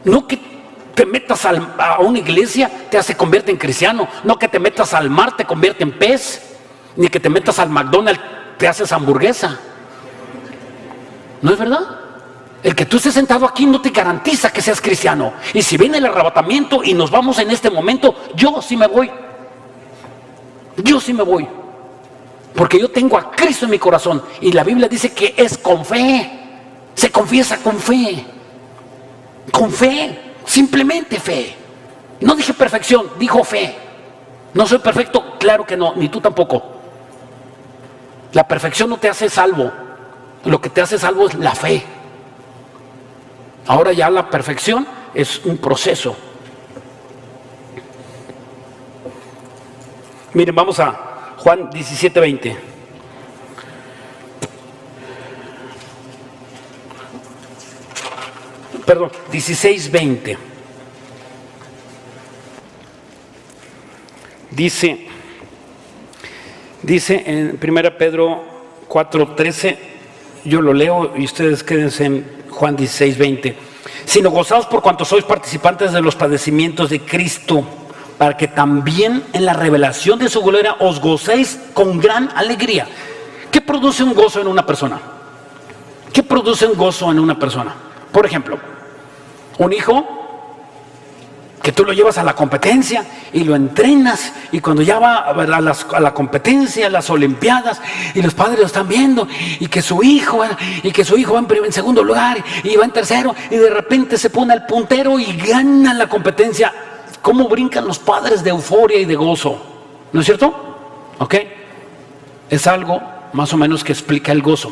No que te metas a una iglesia te convierte en cristiano. No que te metas al mar te convierte en pez. Ni que te metas al McDonald's te haces hamburguesa. ¿No es verdad? El que tú estés sentado aquí no te garantiza que seas cristiano. Y si viene el arrebatamiento y nos vamos en este momento, yo sí me voy. Yo sí me voy. Porque yo tengo a Cristo en mi corazón. Y la Biblia dice que es con fe. Se confiesa con fe. Con fe. Simplemente fe. No dije perfección, dijo fe. ¿No soy perfecto? Claro que no, ni tú tampoco. La perfección no te hace salvo. Lo que te hace salvo es la fe. Ahora ya la perfección es un proceso. Miren, vamos a Juan 17:20. Perdón, 16:20. Dice en 1 Pedro 4:13, yo lo leo y ustedes quédense en Juan 16:20. Sino gozaos por cuanto sois participantes de los padecimientos de Cristo, para que también en la revelación de su gloria os gocéis con gran alegría. ¿Qué produce un gozo en una persona? ¿Qué produce un gozo en una persona? Por ejemplo, un hijo que tú lo llevas a la competencia y lo entrenas, y cuando ya va a la competencia, a las olimpiadas, y los padres lo están viendo, y que su hijo va en segundo lugar y va en tercero, y de repente se pone al puntero y gana la competencia. ¿Cómo brincan los padres de euforia y de gozo? ¿No es cierto? ¿Ok? Es algo más o menos que explica el gozo.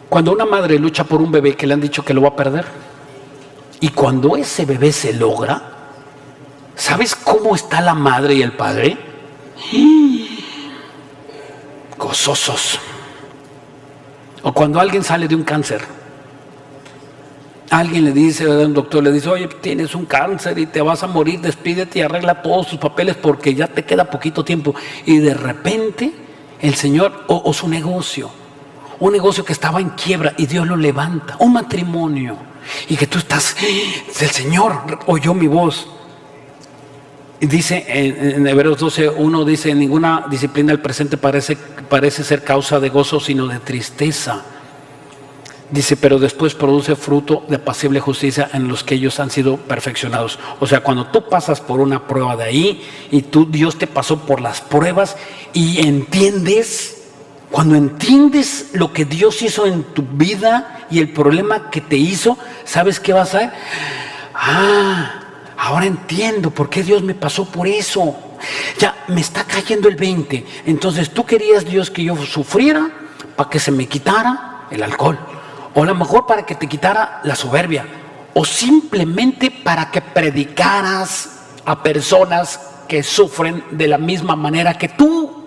Cuando una madre lucha por un bebé que le han dicho que lo va a perder, y cuando ese bebé se logra, ¿sabes cómo está la madre y el padre? Gozosos. O cuando alguien sale de un cáncer, alguien le dice, un doctor le dice, oye, tienes un cáncer y te vas a morir, despídete y arregla todos tus papeles porque ya te queda poquito tiempo. Y de repente el Señor, o su negocio, un negocio que estaba en quiebra y Dios lo levanta, un matrimonio, y que tú estás, el Señor oyó mi voz. Y dice en Hebreos 12:1, dice, ninguna disciplina del presente parece ser causa de gozo, sino de tristeza. Dice, pero después produce fruto de apacible justicia en los que ellos han sido perfeccionados. O sea, cuando tú pasas por una prueba de ahí, y Dios te pasó por las pruebas y entiendes. Cuando entiendes lo que Dios hizo en tu vida y el problema que te hizo, ¿sabes qué vas a hacer? Ahora entiendo por qué Dios me pasó por eso. Ya me está cayendo el 20. Entonces tú querías, Dios, que yo sufriera para que se me quitara el alcohol, o a lo mejor para que te quitara la soberbia, o simplemente para que predicaras a personas que sufren de la misma manera que tú.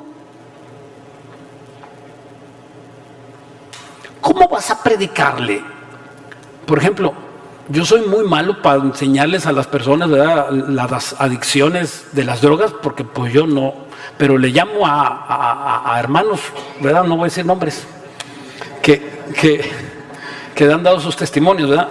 ¿Cómo vas a predicarle? Por ejemplo, yo soy muy malo para enseñarles a las personas, ¿verdad?, las adicciones de las drogas, porque pues yo no, pero le llamo a hermanos, ¿verdad?, no voy a decir nombres, que han dado sus testimonios, ¿verdad?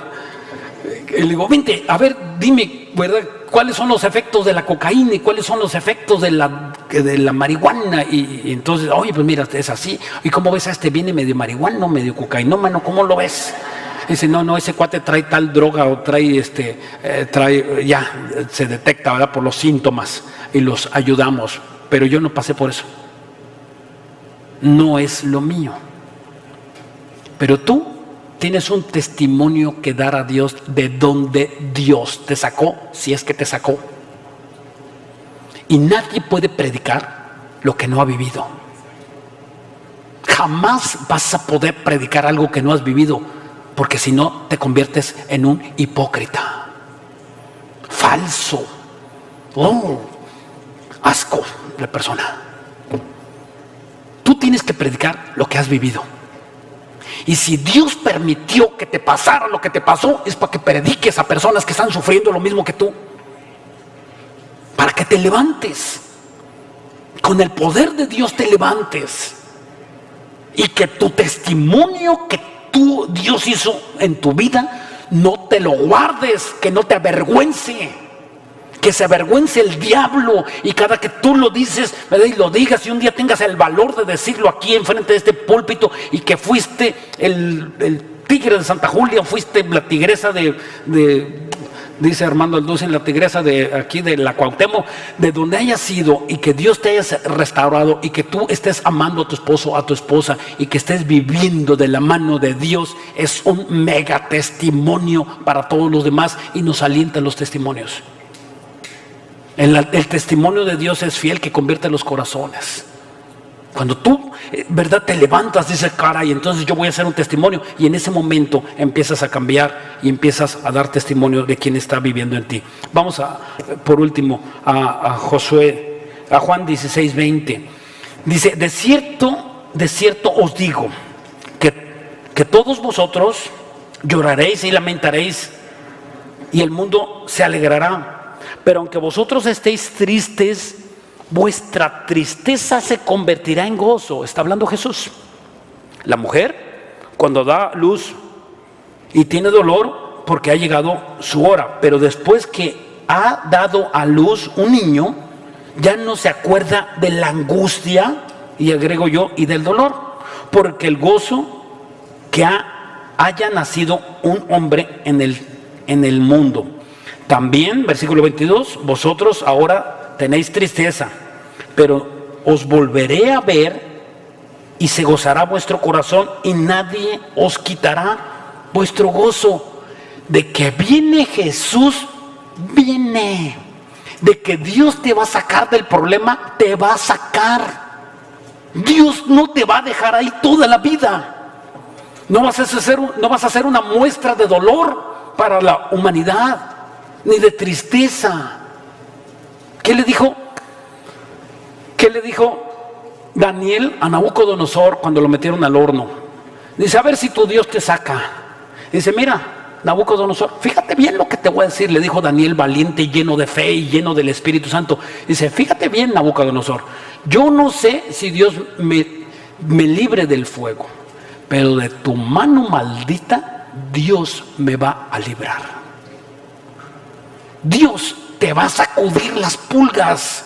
Y le digo, vente, a ver, dime, ¿verdad?, cuáles son los efectos de la cocaína y cuáles son los efectos de la marihuana. Y entonces, oye, pues mira, es así. ¿Y cómo ves a este? Viene medio marihuana, medio cocainómano, ¿cómo lo ves? Dice, no, ese cuate trae tal droga o trae ya se detecta, ¿verdad?, por los síntomas y los ayudamos. Pero yo no pasé por eso. No es lo mío. Pero tú tienes un testimonio que dar a Dios de donde Dios te sacó, si es que te sacó. Y nadie puede predicar lo que no ha vivido. Jamás vas a poder predicar algo que no has vivido, porque si no te conviertes en un hipócrita, falso, asco de persona. Tú tienes que predicar lo que has vivido. Y si Dios permitió que te pasara lo que te pasó, es para que prediques a personas que están sufriendo lo mismo que tú, para que te levantes, con el poder de Dios te levantes, y que tu testimonio que Dios hizo en tu vida, no te lo guardes, que no te avergüence. Que se avergüence el diablo, y cada que tú lo dices, ¿verdad?, y lo digas, y un día tengas el valor de decirlo aquí enfrente de este púlpito, y que fuiste el tigre de Santa Julia, fuiste la tigresa dice Armando Alducin, la tigresa de aquí de la Cuauhtémoc, de donde hayas sido, y que Dios te haya restaurado, y que tú estés amando a tu esposo, a tu esposa, y que estés viviendo de la mano de Dios, es un mega testimonio para todos los demás, y nos alientan los testimonios. El testimonio de Dios es fiel, que convierte los corazones. Cuando tú, ¿verdad?, te levantas, dices, caray, entonces yo voy a hacer un testimonio, y en ese momento empiezas a cambiar y empiezas a dar testimonio de quien está viviendo en ti. Vamos por último, a Juan 16:20. Dice, de cierto os digo, que todos vosotros lloraréis y lamentaréis, y el mundo se alegrará. Pero aunque vosotros estéis tristes, vuestra tristeza se convertirá en gozo. Está hablando Jesús. La mujer, cuando da luz y tiene dolor, porque ha llegado su hora, pero después que ha dado a luz un niño, ya no se acuerda de la angustia, y agrego yo, y del dolor, porque el gozo que haya nacido un hombre en el mundo. También, versículo 22, vosotros ahora tenéis tristeza, pero os volveré a ver y se gozará vuestro corazón y nadie os quitará vuestro gozo. De que viene Jesús, viene. De que Dios te va a sacar del problema, te va a sacar. Dios no te va a dejar ahí toda la vida. No vas a ser una muestra de dolor para la humanidad, ni de tristeza. ¿Qué le dijo Daniel a Nabucodonosor cuando lo metieron al horno? Dice, a ver si tu Dios te saca. Dice, mira, Nabucodonosor, fíjate bien lo que te voy a decir, le dijo Daniel, valiente, lleno de fe y lleno del Espíritu Santo. Dice, fíjate bien, Nabucodonosor, yo no sé si Dios me libre del fuego, pero de tu mano maldita Dios me va a librar. Dios te va a sacudir las pulgas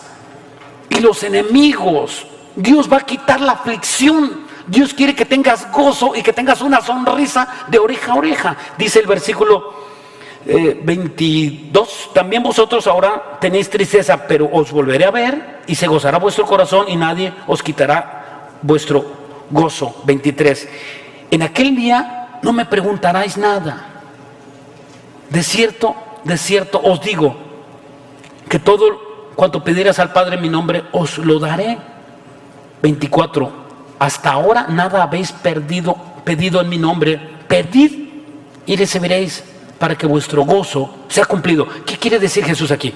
y los enemigos. Dios va a quitar la aflicción. Dios quiere que tengas gozo y que tengas una sonrisa de oreja a oreja. Dice el versículo 22, también vosotros ahora tenéis tristeza, pero os volveré a ver y se gozará vuestro corazón y nadie os quitará vuestro gozo. 23, en aquel día no me preguntaréis nada. De cierto os digo que todo cuanto pidieras al Padre en mi nombre os lo daré. 24, hasta ahora nada habéis pedido en mi nombre. Pedid y recibiréis para que vuestro gozo sea cumplido. ¿Qué quiere decir Jesús aquí?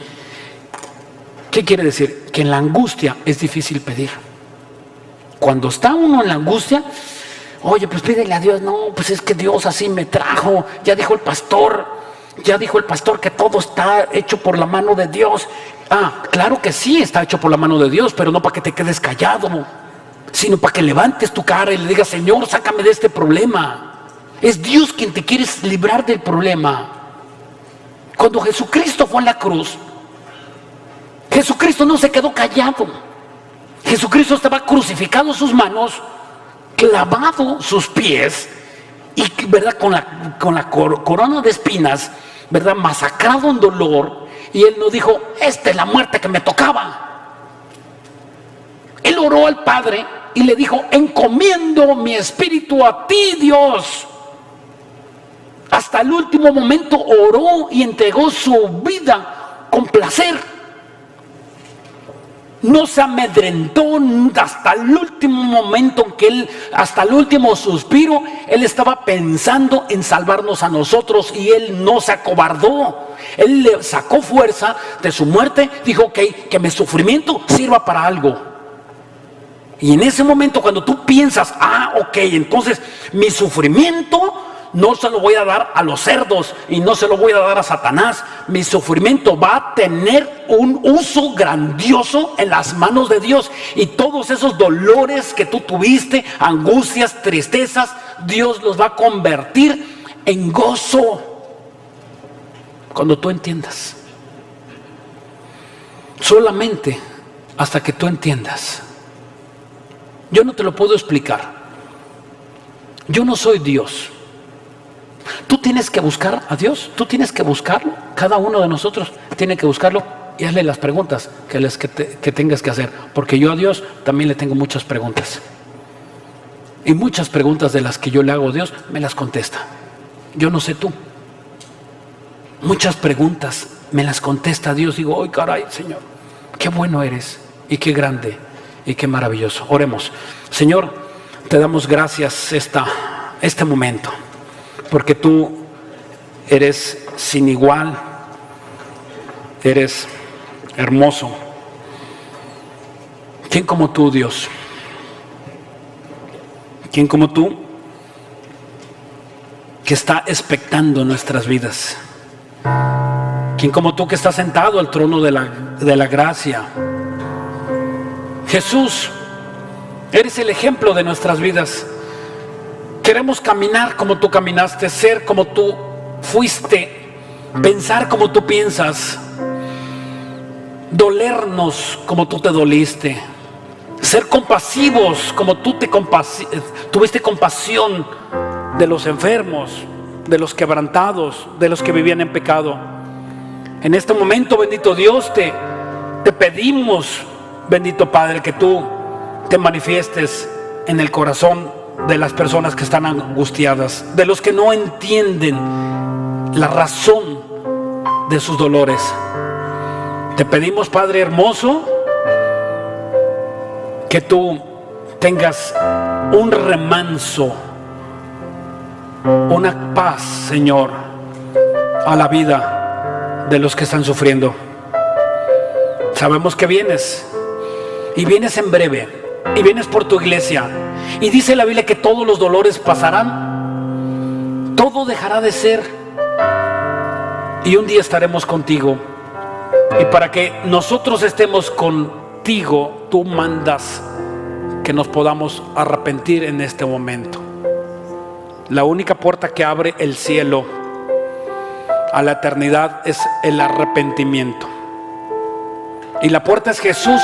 ¿Qué quiere decir? Que en la angustia es difícil pedir. Cuando está uno en la angustia, oye, pues pídele a Dios. No, pues es que Dios así me trajo. Ya dijo el pastor que todo está hecho por la mano de Dios. Claro que sí está hecho por la mano de Dios, pero no para que te quedes callado, sino para que levantes tu cara y le digas, Señor, sácame de este problema. Es Dios quien te quiere librar del problema. Cuando Jesucristo fue a la cruz, Jesucristo no se quedó callado. Jesucristo estaba crucificado, sus manos, clavado sus pies, y ¿verdad? con la corona de espinas, ¿verdad? Masacrado en dolor. Y él no dijo, esta es la muerte que me tocaba. Él oró al Padre y le dijo, encomiendo mi espíritu a ti, Dios. Hasta el último momento oró y entregó su vida con placer. No se amedrentó hasta el último momento en que él, hasta el último suspiro, él estaba pensando en salvarnos a nosotros y él no se acobardó. Él le sacó fuerza de su muerte, dijo, ok, que mi sufrimiento sirva para algo. Y en ese momento cuando tú piensas, ok, entonces mi sufrimiento no se lo voy a dar a los cerdos y no se lo voy a dar a Satanás. Mi sufrimiento va a tener un uso grandioso en las manos de Dios. Y todos esos dolores que tú tuviste, angustias, tristezas, Dios los va a convertir en gozo. Cuando tú entiendas. Solamente hasta que tú entiendas. Yo no te lo puedo explicar. Yo no soy Dios. Tú tienes que buscar a Dios, tú tienes que buscarlo. Cada uno de nosotros tiene que buscarlo y hazle las preguntas que tengas que hacer. Porque yo a Dios también le tengo muchas preguntas. Y muchas preguntas de las que yo le hago a Dios, me las contesta. Yo no sé tú. Muchas preguntas me las contesta Dios. Digo, ¡ay, caray, Señor! ¡Qué bueno eres! Y qué grande y qué maravilloso. Oremos. Señor, te damos gracias este momento. Porque tú eres sin igual, eres hermoso. ¿Quién como tú, Dios? ¿Quién como tú que está expectando nuestras vidas? ¿Quién como tú que está sentado al trono de la gracia? Jesús, eres el ejemplo de nuestras vidas. Queremos caminar como tú caminaste, ser como tú fuiste, pensar como tú piensas, dolernos como tú te doliste, ser compasivos como tú tuviste compasión de los enfermos, de los quebrantados, de los que vivían en pecado. En este momento, bendito Dios, te pedimos, bendito Padre, que tú te manifiestes en el corazón de las personas que están angustiadas, de los que no entienden la razón de sus dolores. Te pedimos, Padre hermoso, que tú tengas un remanso, una paz, Señor, a la vida de los que están sufriendo. Sabemos que vienes, y vienes en breve, y vienes por tu iglesia, y dice la Biblia que todos los dolores pasarán, todo dejará de ser, y un día estaremos contigo. Y para que nosotros estemos contigo, tú mandas que nos podamos arrepentir en este momento. La única puerta que abre el cielo a la eternidad es el arrepentimiento. Y la puerta es Jesús.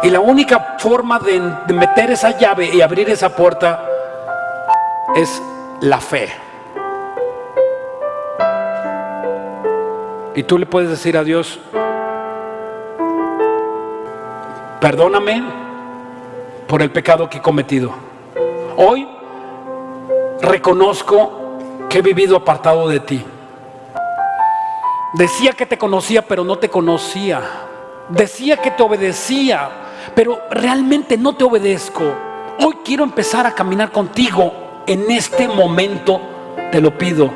Y la única forma de meter esa llave y abrir esa puerta es la fe. Y tú le puedes decir a Dios: perdóname por el pecado que he cometido. Hoy reconozco que he vivido apartado de ti. Decía que te conocía, pero no te conocía. Decía que te obedecía, pero realmente no te obedezco. Hoy quiero empezar a caminar contigo. En este momento te lo pido.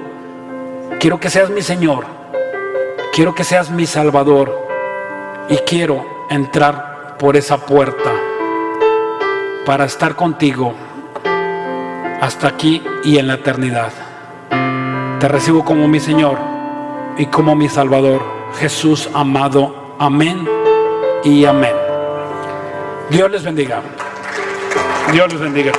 Quiero que seas mi Señor. Quiero que seas mi Salvador. Y quiero entrar por esa puerta para estar contigo hasta aquí y en la eternidad. Te recibo como mi Señor y como mi Salvador, Jesús amado. Amén y amén. Dios les bendiga. Dios les bendiga.